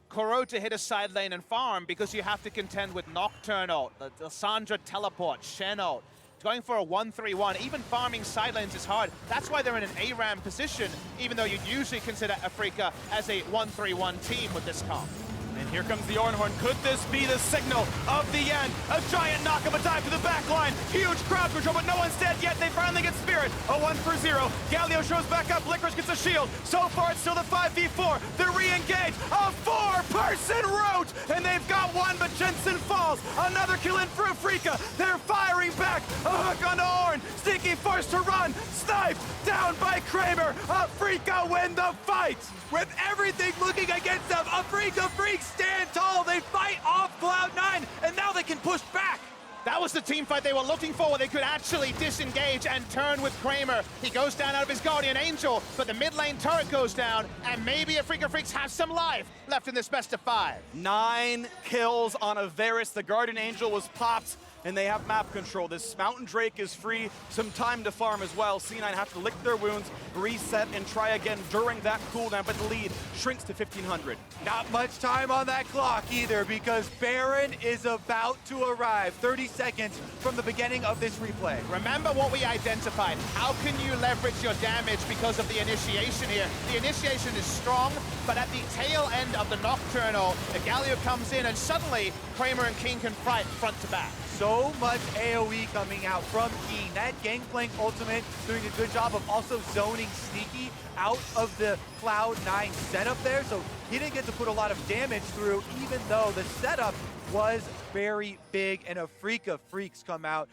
Speaker 1: Kuro to hit a side lane and farm, because you have to contend with Nocturne ult, the Lissandra teleport, Shen ult. Going for a 1-3-1, even farming side lanes is hard. That's why they're in an ARAM position, even though you'd usually consider Afreeca as a 1-3-1 team with this comp.
Speaker 3: And here comes the Ornn. Could this be the signal of the end? A giant knockup, a dive to the back line. Huge crowd control, but no one's dead yet. They finally get Spirit. A 1-for-0. Galio shows back up. Licorice gets a shield. So far, it's still the 5v4. They're re-engaged. A 4-person rout! And they've got one, but Jensen falls. Another kill in for Afreeca. They're firing back. A hook on Ornn. Stinky forced to run. Sniped. Down by Kramer. Afreeca win the fight.
Speaker 2: With everything looking against them, Afreeca Freecs stand tall. They fight off Cloud9, and now they can push back.
Speaker 1: That was the team fight they were looking for, where they could actually disengage and turn with Kramer. He goes down out of his Guardian Angel, but the mid lane turret goes down, and maybe Afreeca Freecs have some life left in this best of 5.
Speaker 3: 9 kills on a Varus. The Guardian Angel was popped, and they have map control. This Mountain Drake is free. Some time to farm as well. C9 have to lick their wounds, reset, and try again during that cooldown, but the lead shrinks to 1,500.
Speaker 2: Not much time on that clock either, because Baron is about to arrive. 30 seconds from the beginning of this replay.
Speaker 1: Remember what we identified. How can you leverage your damage because of the initiation here? The initiation is strong, but at the tail end of the Nocturnal, the Galio comes in, and suddenly Kramer and Kiin can fight front to back.
Speaker 2: So so much AoE coming out from Kiin. That Gangplank ultimate doing a good job of also zoning Sneaky out of the Cloud9 setup there, so he didn't get to put a lot of damage through, even though the setup was very big, and Afreeca Freecs come out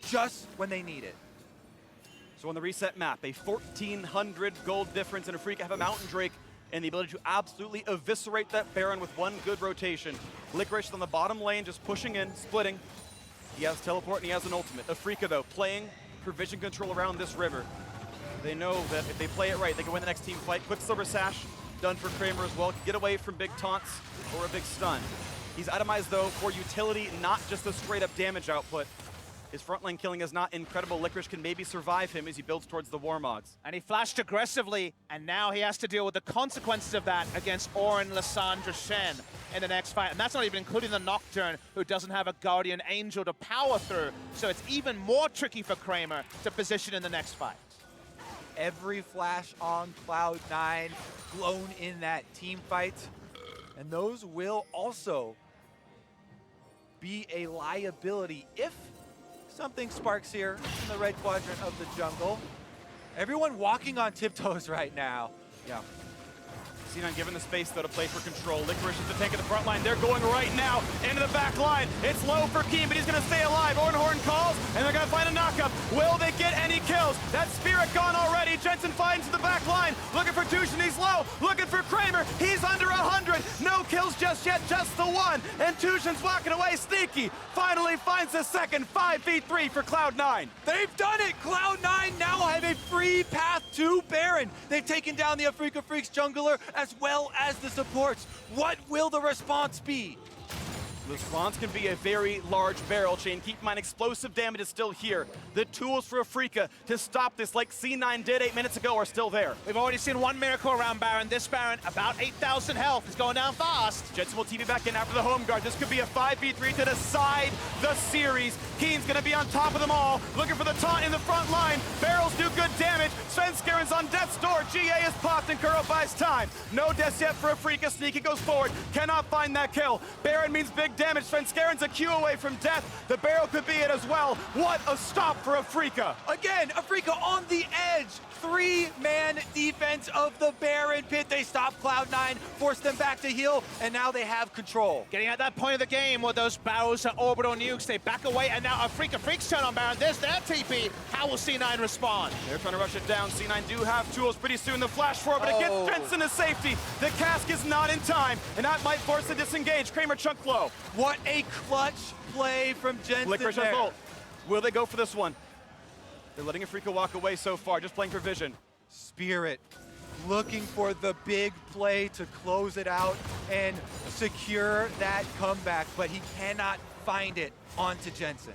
Speaker 2: just when they need it.
Speaker 3: So on the reset map, a 1,400 gold difference, and Afreeca have a Mountain Drake and the ability to absolutely eviscerate that Baron with one good rotation. Licorice on the bottom lane, just pushing in, splitting. He has teleport and he has an ultimate. Afreeca, though, playing provision control around this river. They know that if they play it right, they can win the next team fight. Quick Silver Sash, done for Kramer as well. Get away from big taunts or a big stun. He's itemized, though, for utility, not just the straight-up damage output. His frontline killing is not incredible. Licorice can maybe survive him as he builds towards the Warmogs. And
Speaker 1: he flashed aggressively, and now he has to deal with the consequences of that against Ornn, Lissandra, Shen in the next fight. And that's not even including the Nocturne, who doesn't have a Guardian Angel to power through. So it's even more tricky for Kramer to position in the next fight.
Speaker 2: Every flash on Cloud9 blown in that team fight. And those will also be a liability if something sparks here in the red quadrant of the jungle. Everyone walking on tiptoes right now.
Speaker 3: Yeah. C9 given the space, though, to play for control. Licorice is the tank at the front line. They're going right now into the back line. It's low for Kiin, but he's going to stay alive. Ornhorn calls, and they're going to find a knockup. Will they get any kills? That Spirit gone already. Jensen finds the back line. Looking for Tusin, he's low. Looking for Kramer, he's under 100. No kills just yet, just the one. And Tusin's walking away. Sneaky finally finds the second 5v3 for Cloud9.
Speaker 2: They've done it! Cloud9 now have a free path to Baron. They've taken down the Afreeca Freecs jungler as well as the supports. What will the response be?
Speaker 3: The response can be a very large barrel chain. Keep in mind, explosive damage is still here. The tools for Afreeca to stop this, like C9 did 8 minutes ago, are still there.
Speaker 1: We've already seen one miracle around Baron. This Baron, about 8,000 health, is going down fast.
Speaker 3: Jensen will TV back in after the home guard. This could be a 5v3 to decide the series. Kiin's gonna be on top of them all, looking for the taunt in the front line. Barrels do good damage. Svenskeren's on death's door. GA is popped and Kuro buys time. No deaths yet for Afreeca. Sneaky goes forward, cannot find that kill. Baron means big damage. Svenskeren's a Q away from death. The barrel could be it as well. What a stop for Afreeca.
Speaker 2: Again, Afreeca on the edge. 3-man defense of the Baron pit. They stop Cloud9, force them back to heal, and now they have control.
Speaker 1: Getting at that point of the game where those barrels are orbital nukes, they back away, and now Afreeca Freecs turn on Baron. There's their TP. How will C9 respond?
Speaker 3: They're trying to rush it down. C9 do have tools pretty soon. The flash forward, but it gets Jensen to safety. The cask is not in time, and that might force the disengage. Kramer chunk low.
Speaker 2: What a clutch play from Jensen
Speaker 3: Licorice
Speaker 2: there.
Speaker 3: ult. Will they go for this one? They're letting Afreeca walk away so far, just playing for vision.
Speaker 2: Spirit looking for the big play to close it out and secure that comeback, but he cannot find it onto Jensen.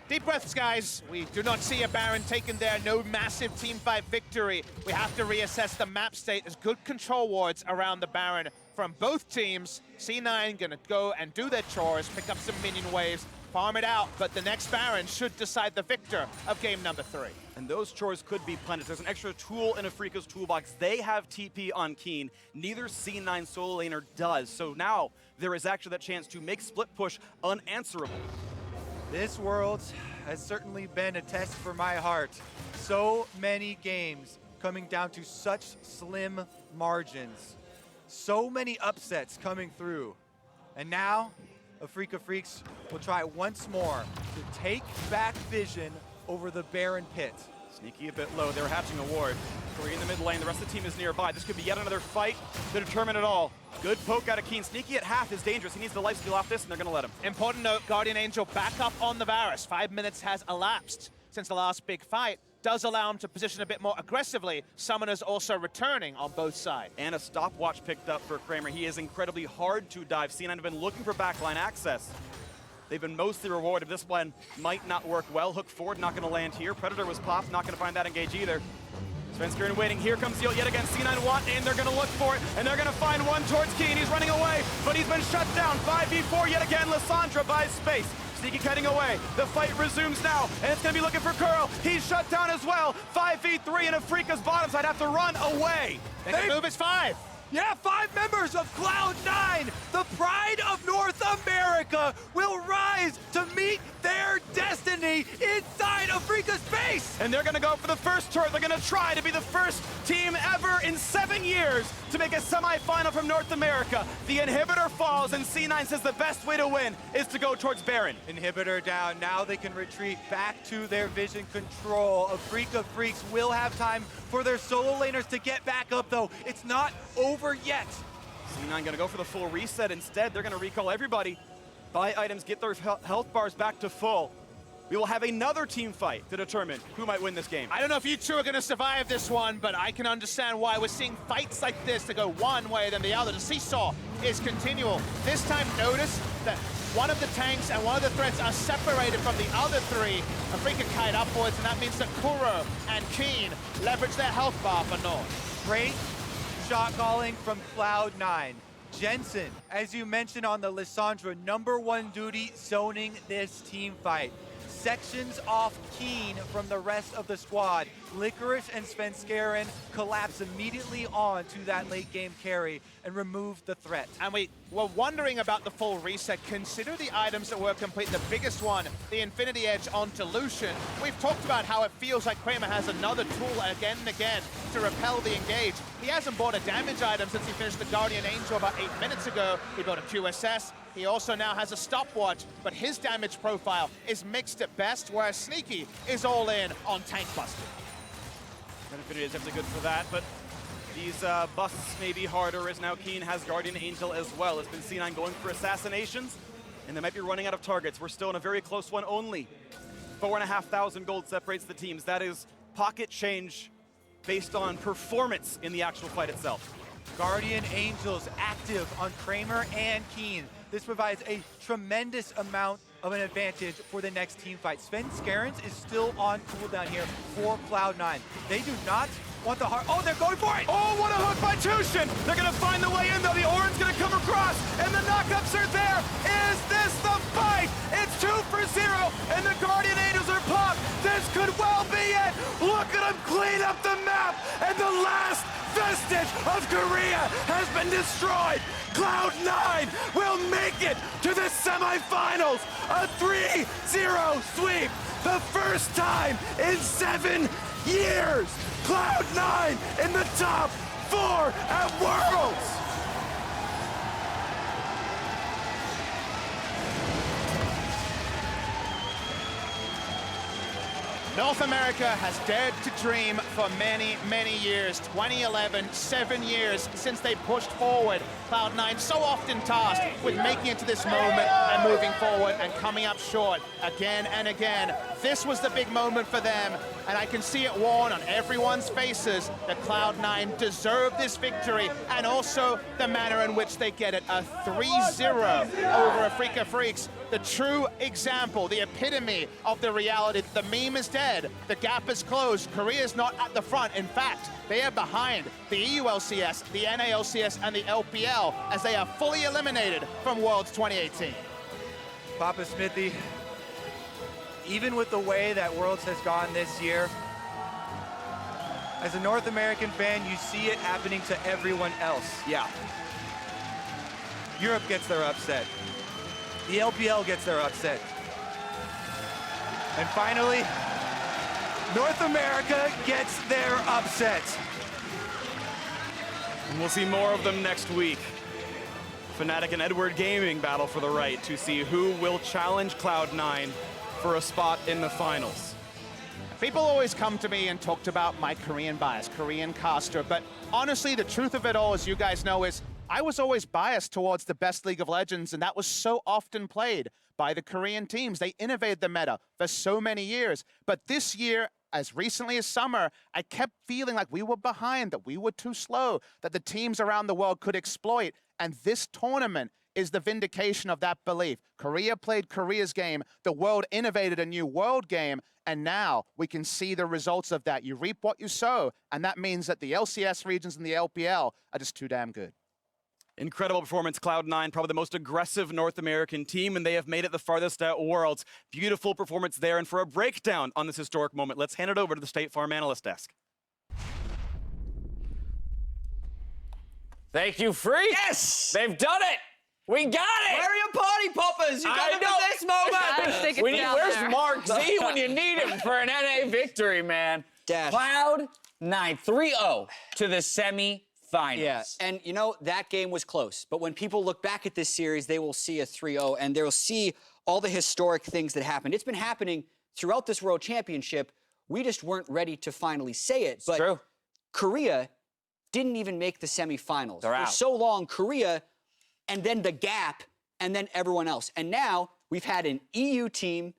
Speaker 1: Deep breaths, guys. We do not see a Baron taken there. No massive teamfight victory. We have to reassess the map state. There's good control wards around the Baron from both teams. C9 gonna go and do their chores, pick up some minion waves, farm it out, but the next Baron should decide the victor of game number 3.
Speaker 3: And those chores could be plenty. There's an extra tool in Afreeca's toolbox. They have TP on Kiin. Neither C9 solo laner does. So now there is actually that chance to make split push unanswerable.
Speaker 2: This world has certainly been a test for my heart. So many games coming down to such slim margins. So many upsets coming through. And now, Afreeca Freecs will try once more to take back vision over the Baron pit.
Speaker 3: Sneaky a bit low. They're hatching a ward. Curry in the mid lane. The rest of the team is nearby. This could be yet another fight to determine it all. Good poke out of Kiin. Sneaky at half is dangerous. He needs the lifesteal off this, and they're going to let him.
Speaker 1: Important note, Guardian Angel back up on the Varus. 5 minutes has elapsed since the last big fight. Does allow him to position a bit more aggressively. Summoners also returning on both sides.
Speaker 3: And a stopwatch picked up for Kramer. He is incredibly hard to dive. C9 have been looking for backline access. They've been mostly rewarded. This one might not work well. Hook forward, not going to land here. Predator was popped, not going to find that engage either. Svenskeren waiting. Here comes the ult yet again. C9 want in. They're going to look for it, and they're going to find one towards Kiin. He's running away, but he's been shut down. 5v4 yet again. Lissandra buys space. Sneaky cutting away. The fight resumes now, and it's going to be looking for Kuro. He's shut down as well. 5v3 and Afreeca's bottom side have to run away.
Speaker 1: They can move as 5.
Speaker 2: Yeah, 5 members of Cloud9, the pride of North America, will rise to meet their destiny inside Afreeca's base.
Speaker 3: And they're gonna go for the first turret. They're gonna try to be the first team ever in 7 years to make a semifinal from North America. The inhibitor falls, and C9 says the best way to win is to go towards Baron.
Speaker 2: Inhibitor down, now they can retreat back to their vision control. Afreeca Freecs will have time for their solo laners to get back up though. It's not over yet.
Speaker 3: C9 gonna go for the full reset instead. They're gonna recall everybody, buy items, get their health bars back to full. We will have another team fight to determine who might win this game.
Speaker 1: I don't know if you two are going to survive this one, but I can understand why we're seeing fights like this to go one way than the other. The seesaw is continual. This time, notice that one of the tanks and one of the threats are separated from the other 3. Afreeca kite upwards, and that means that Kuro and Kiin leverage their health bar for North.
Speaker 2: Great shot calling from Cloud9. Jensen, as you mentioned on the Lissandra, #1 duty zoning this team fight. Sections off Kiin from the rest of the squad. Licorice and Svenskeren collapse immediately on to that late game carry and remove the threat.
Speaker 1: And we were wondering about the full reset. Consider the items that were complete. The biggest one, the Infinity Edge onto Lucian. We've talked about how it feels like Kramer has another tool again and again to repel the engage. He hasn't bought a damage item since he finished the Guardian Angel about 8 minutes ago. He bought a QSS. He also now has a stopwatch, but his damage profile is mixed at best, whereas Sneaky is all in on tank busting.
Speaker 3: Infinity is definitely good for that, but these busts may be harder as now Kiin has Guardian Angel as well. It's been C9 going for assassinations, and they might be running out of targets. We're still in a very close one only. 4,500 gold separates the teams. That is pocket change based on performance in the actual fight itself.
Speaker 2: Guardian Angels active on Kramer and Kiin. This provides a tremendous amount of an advantage for the next team fight. Svenskeren is still on cooldown here for Cloud9. They do not want the hard. Oh, they're going for it!
Speaker 3: Oh, what a hook by Tusin! They're gonna find the way in though. The Ornn's gonna come across, and the knockups are there. Is this the fight? It's 2 for 0, and the Guardian Angels are popped. This could well be it. Look at them clean up the map, and the last vestige of Korea has been destroyed. Cloud9 will make it to the semifinals. A 3-0 sweep. The first time in 7 years. Cloud9 in the top 4 at Worlds.
Speaker 1: North America has dared to dream for many, many years. 2011, 7 years since they pushed forward. Cloud9 so often tasked with making it to this moment and moving forward and coming up short again and again. This was the big moment for them, and I can see it worn on everyone's faces that Cloud9 deserve this victory, and also the manner in which they get it. A 3-0 over Afreeca Freecs. The true example, the epitome of the reality. The meme is dead. The gap is closed. Korea's not at the front. In fact, they are behind the EU LCS, the NALCS, and the LPL as they are fully eliminated from Worlds 2018.
Speaker 2: Papsmithy, even with the way that Worlds has gone this year, as a North American fan, you see it happening to everyone else.
Speaker 3: Yeah.
Speaker 2: Europe gets their upset. The LPL gets their upset. And finally, North America gets their upset.
Speaker 3: And we'll see more of them next week. Fnatic and Edward Gaming battle for the right to see who will challenge Cloud9 for a spot in the finals.
Speaker 1: People always come to me and talked about my Korean bias, Korean caster, but honestly, the truth of it all, as you guys know, is I was always biased towards the best League of Legends, and that was so often played by the Korean teams. They innovated the meta for so many years. But this year, as recently as summer, I kept feeling like we were behind, that we were too slow, that the teams around the world could exploit. And this tournament is the vindication of that belief. Korea played Korea's game, the world innovated a new world game, and now we can see the results of that. You reap what you sow, and that means that the LCS regions and the LPL are just too damn good.
Speaker 3: Incredible performance, Cloud9, probably the most aggressive North American team, and they have made it the farthest at Worlds. Beautiful performance there, and for a breakdown on this historic moment, let's hand it over to the State Farm Analyst Desk.
Speaker 4: Thank you, Phreak.
Speaker 5: Yes!
Speaker 4: They've done it. We got it.
Speaker 5: Where are your party poppers? You got it for this moment.
Speaker 4: Where's Mark Z when you need him for an NA victory, man?
Speaker 5: Dash.
Speaker 4: Cloud9 3-0 to the semi-finals.
Speaker 5: Yeah, and you know, that game was close. But when people look back at this series, they will see a 3-0, and they'll see all the historic things that happened. It's been happening throughout this World Championship. We just weren't ready to finally say it. But
Speaker 4: true.
Speaker 5: Korea didn't even make the semifinals.
Speaker 4: They're out.
Speaker 5: For so long, Korea, and then the gap, and then everyone else. And now we've had an EU team,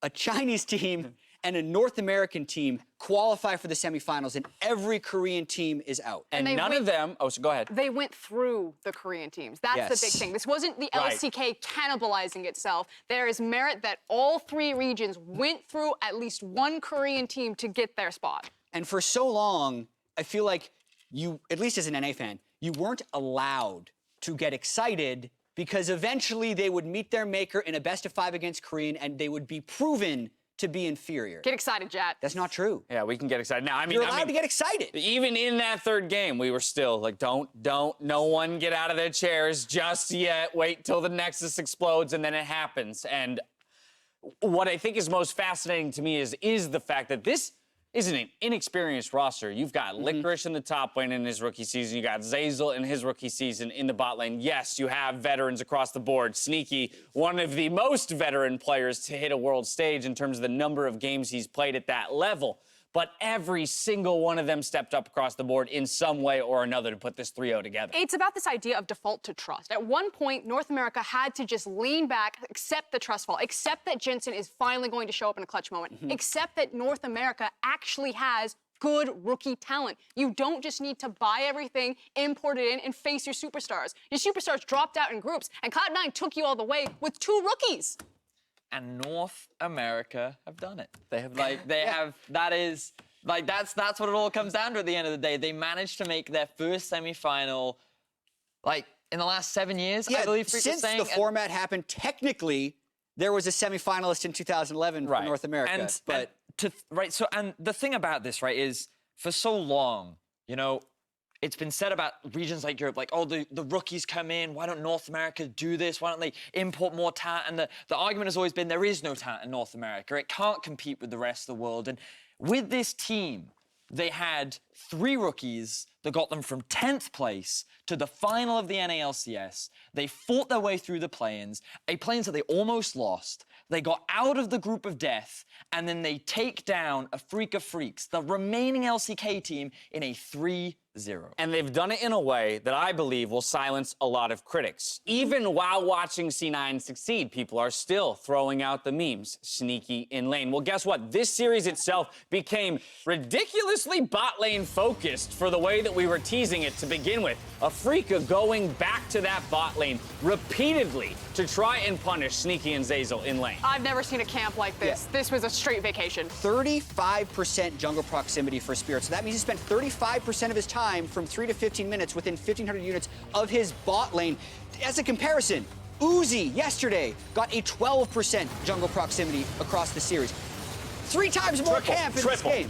Speaker 5: a Chinese team, and a North American team qualify for the semifinals, and every Korean team is out.
Speaker 4: And none of them, so go ahead.
Speaker 6: They went through the Korean teams. That's the big thing. This wasn't the LCK cannibalizing itself. There is merit that all 3 regions went through at least one Korean team to get their spot.
Speaker 5: And for so long, I feel like you, at least as an NA fan, you weren't allowed to get excited because eventually they would meet their maker in a best-of-5 against Korean, and they would be proven to be inferior.
Speaker 6: Get excited, Jat.
Speaker 5: That's not true.
Speaker 4: Yeah, we can get excited. Now,
Speaker 5: You're allowed to get excited.
Speaker 4: Even in that third game, we were still like, don't, no one get out of their chairs just yet. Wait till the Nexus explodes, and then it happens. And what I think is most fascinating to me is the fact that this isn't an inexperienced roster. You've got Licorice in the top lane in his rookie season. You got Zeyzal in his rookie season in the bot lane. Yes, you have veterans across the board. Sneaky, one of the most veteran players to hit a world stage in terms of the number of games he's played at that level. But every single one of them stepped up across the board in some way or another to put this 3-0 together.
Speaker 6: It's about this idea of default to trust. At one point, North America had to just lean back, accept the trust fall, accept that Jensen is finally going to show up in a clutch moment, accept that North America actually has good rookie talent. You don't just need to buy everything, import it in, and face your superstars. Your superstars dropped out in groups, and Cloud9 took you all the way with 2 rookies.
Speaker 7: And North America have done it. They have that's what it all comes down to at the end of the day. They managed to make their first semifinal, like, in the last 7 years, I believe Phreak was saying.
Speaker 5: Since the format happened, technically, there was a semifinalist in 2011 for North America.
Speaker 7: And the thing about this, right, is for so long, you know, it's been said about regions like Europe, like, oh, the rookies come in, why don't North America do this? Why don't they import more talent? And the argument has always been there is no talent in North America. It can't compete with the rest of the world. And with this team, they had 3 rookies that got them from 10th place to the final of the NALCS. They fought their way through the play-ins, a play-ins that they almost lost. They got out of the group of death, and then they take down Afreeca Freecs, the remaining LCK team, in a 3-0.
Speaker 4: And they've done it in a way that I believe will silence a lot of critics. Even while watching C9 succeed, people are still throwing out the memes, sneaky in lane. Well, guess what? This series itself became ridiculously bot lane focused for the way that we were teasing it to begin with. Afreeca going back to that bot lane repeatedly to try and punish Sneaky and Zeyzal in lane.
Speaker 6: I've never seen a camp like this. Yeah. This was a straight vacation.
Speaker 5: 35% jungle proximity for Spirit. So that means he spent 35% of his time from 3 to 15 minutes within 1,500 units of his bot lane. As a comparison, Uzi yesterday got a 12% jungle proximity across the series. 3 times more camp in this game.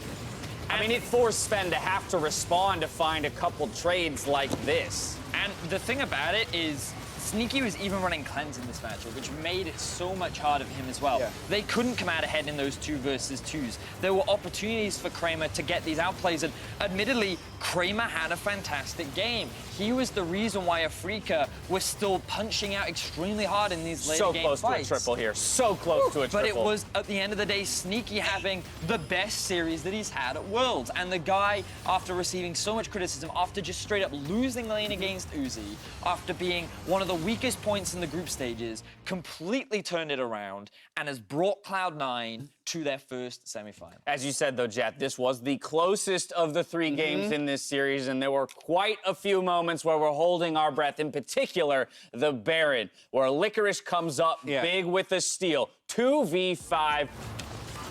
Speaker 4: I mean, it forced Sven to have to respond to find a couple trades like this.
Speaker 7: And the thing about it is, Sneaky was even running cleanse in this matchup, which made it so much harder for him as well. Yeah. They couldn't come out ahead in those 2 versus 2s. There were opportunities for Kramer to get these outplays, and admittedly, Kramer had a fantastic game. He was the reason why Afreeca was still punching out extremely hard in these later game fights.
Speaker 4: So close to a triple here. So close to a triple.
Speaker 7: But it was, at the end of the day, Sneaky having the best series that he's had at Worlds. And the guy, after receiving so much criticism, after just straight up losing lane against Uzi, after being one of the weakest points in the group stages, completely turned it around and has brought Cloud9 to their first semifinal.
Speaker 4: As you said, though, Jet, this was the closest of the 3 games in this series, and there were quite a few moments where we're holding our breath, in particular, the Baron, where Licorice comes up big with a steal. 2v5.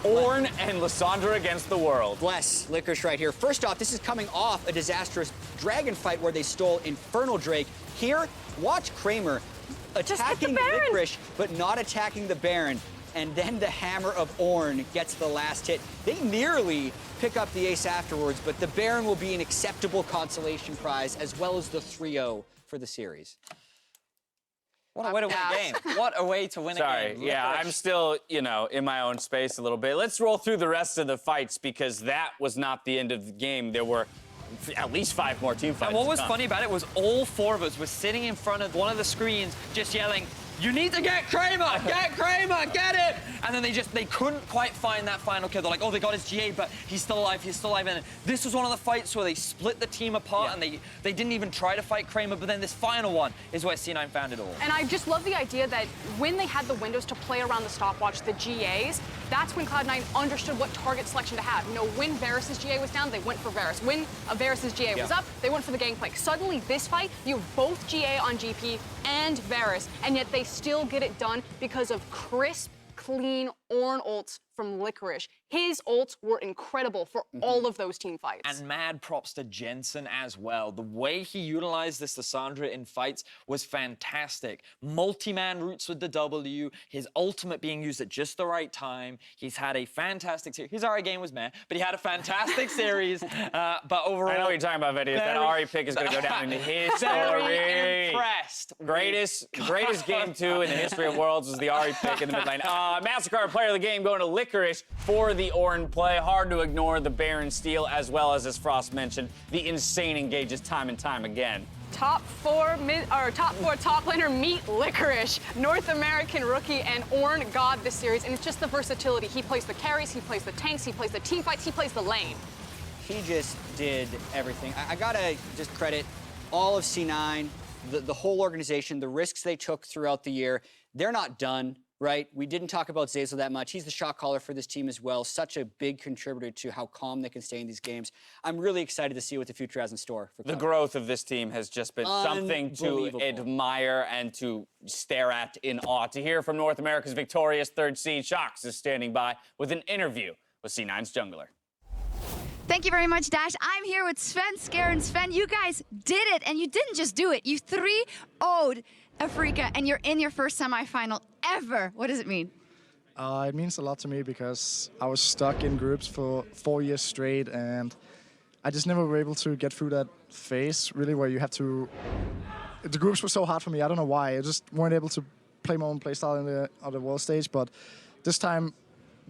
Speaker 4: Ornn and Lissandra against the world.
Speaker 5: Bless Licorice right here. First off, this is coming off a disastrous dragon fight where they stole Infernal Drake. Here, watch Kramer attacking Licorice, but not attacking the Baron. and then the hammer of Ornn gets the last hit. They nearly pick up the ace afterwards, but the Baron will be an acceptable consolation prize, as well as the 3-0 for the series.
Speaker 7: What a way to win a game. What a way to win a game.
Speaker 4: Sorry, yeah, I'm still, you know, in my own space a little bit. Let's roll through the rest of the fights because that was not the end of the game. There were at least 5 more team fights.
Speaker 7: And what was funny about it was all 4 of us were sitting in front of one of the screens just yelling, "You need to get Kramer! Get Kramer! Get it!" And then they couldn't quite find that final kill. They're like, oh, they got his GA, but he's still alive, he's still alive. And this was one of the fights where they split the team apart and they didn't even try to fight Kramer, but then this final one is where C9 found it all.
Speaker 6: And I just love the idea that when they had the windows to play around the stopwatch, the GAs, that's when Cloud9 understood what target selection to have. You know, when Varus's GA was down, they went for Varus. When Varus's GA was up, they went for the Gangplank. Suddenly, this fight, you have both GA on GP and Varus, and yet they still get it done because of crisp, clean Ornn ults from Licorice. His ults were incredible for all of those team fights.
Speaker 7: And mad props to Jensen as well. The way he utilized this Lissandra in fights was fantastic. Multi-man roots with the W, his ultimate being used at just the right time. He's had a fantastic series. His RI game was meh, but he had a fantastic series. But overall...
Speaker 4: I know what you're talking about, Veddy. That Ari pick is going to go down in history.
Speaker 7: Very impressed.
Speaker 4: Greatest game 2 in the history of Worlds was the Ari pick in the mid lane. MasterCard player of the game going to Licorice for the Ornn play. Hard to ignore the Baron steal, as well as Frost mentioned, the insane engages time and time again.
Speaker 6: Top 4 top laner meet Licorice, North American rookie, and Ornn God this series. And it's just the versatility. He plays the carries, he plays the tanks, he plays the team fights, he plays the lane.
Speaker 5: He just did everything. I gotta just credit all of C9, the whole organization, the risks they took throughout the year. They're not done. Right? We didn't talk about Zeyzal that much. He's the shot caller for this team as well. Such a big contributor to how calm they can stay in these games. I'm really excited to see what the future has in store for
Speaker 4: the growth of this team has just been something to admire and to stare at in awe. To hear from North America's victorious third seed, Shox is standing by with an interview with C9's jungler.
Speaker 8: Thank you very much, Dash. I'm here with Svenskeren. Sven, you guys did it, and you didn't just do it. You 3-0'd Afreeca, and you're in your first semifinal ever. What does it mean?
Speaker 9: It means a lot to me because I was stuck in groups for 4 years straight, and I just never were able to get through that phase, really, where you have to... The groups were so hard for me. I don't know why. I just weren't able to play my own playstyle on the world stage, but this time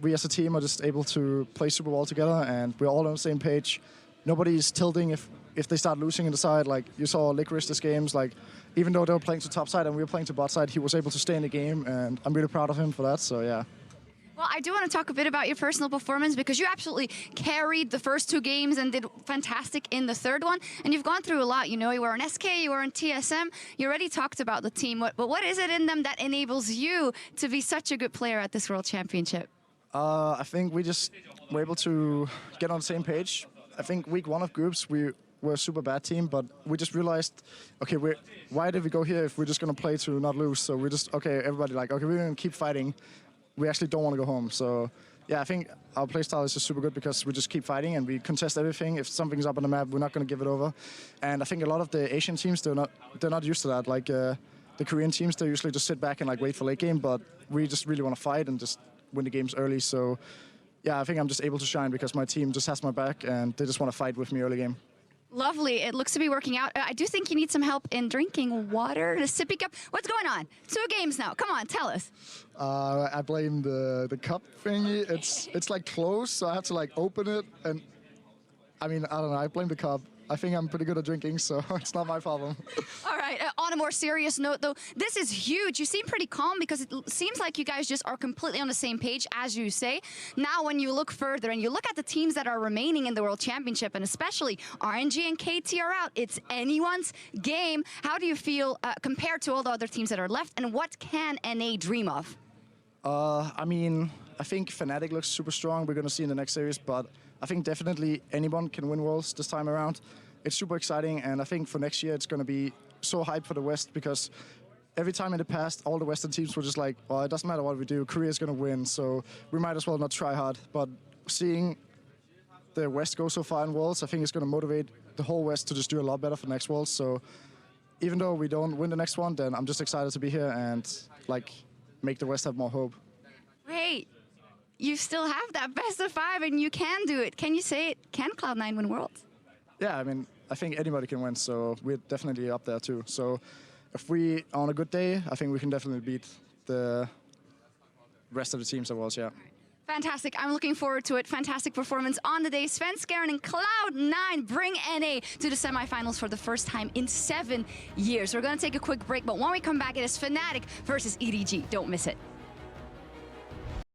Speaker 9: we as a team are just able to play super well together, and we're all on the same page. Nobody's tilting if they start losing in the side. Like, you saw Licorice this games, like, even though they were playing to top side and we were playing to bot side, he was able to stay in the game, and I'm really proud of him for that, so yeah.
Speaker 8: Well, I do want to talk a bit about your personal performance because you absolutely carried the first 2 games and did fantastic in the third one. And you've gone through a lot. You know, you were in SK, you were in TSM. You already talked about the team. But what is it in them that enables you to be such a good player at this World Championship?
Speaker 9: I think we just were able to get on the same page. I think week 1 of groups, we were a super bad team, but we just realized, okay, why did we go here if we're just going to play to not lose? So we just, okay, everybody like, okay, we're going to keep fighting. We actually don't want to go home. So yeah, I think our playstyle is just super good because we just keep fighting and we contest everything. If something's up on the map, we're not going to give it over. And I think a lot of the Asian teams, they're not used to that. Like the Korean teams, they usually just sit back and like wait for late game, but we just really want to fight and just win the games early. So yeah, I think I'm just able to shine because my team just has my back and they just want to fight with me early game.
Speaker 8: Lovely. It looks to be working out. I do think you need some help in drinking water, the sippy cup. What's going on? 2 games now. Come on, tell us.
Speaker 9: I blame the cup thingy. It's like closed, so I have to like open it. And I mean, I don't know. I blame the cup. I think I'm pretty good at drinking, so it's not my problem.
Speaker 8: All right. On a more serious note, though, this is huge. You seem pretty calm because it seems like you guys just are completely on the same page, as you say. Now, when you look further and you look at the teams that are remaining in the World Championship, and especially RNG and KT are out, it's anyone's game. How do you feel compared to all the other teams that are left, and what can NA dream of?
Speaker 9: I mean, I think Fnatic looks super strong. We're going to see in the next series, but I think definitely anyone can win Worlds this time around. It's super exciting, and I think for next year it's going to be so hyped for the West because every time in the past, all the Western teams were just like, well, it doesn't matter what we do, Korea's going to win, so we might as well not try hard. But seeing the West go so far in Worlds, I think it's going to motivate the whole West to just do a lot better for next Worlds. So even though we don't win the next one, then I'm just excited to be here and like make the West have more hope.
Speaker 8: Hey, you still have that best of 5 and you can do it. Can you say it? Can Cloud9 win Worlds?
Speaker 9: Yeah, I mean, I think anybody can win, so we're definitely up there too. So if we are on a good day, I think we can definitely beat the rest of the teams that was, yeah.
Speaker 8: Fantastic. I'm looking forward to it. Fantastic performance on the day. Svenskeren and Cloud9 bring NA to the semifinals for the first time in 7 years. We're going to take a quick break, but when we come back, it is Fnatic versus EDG. Don't miss it.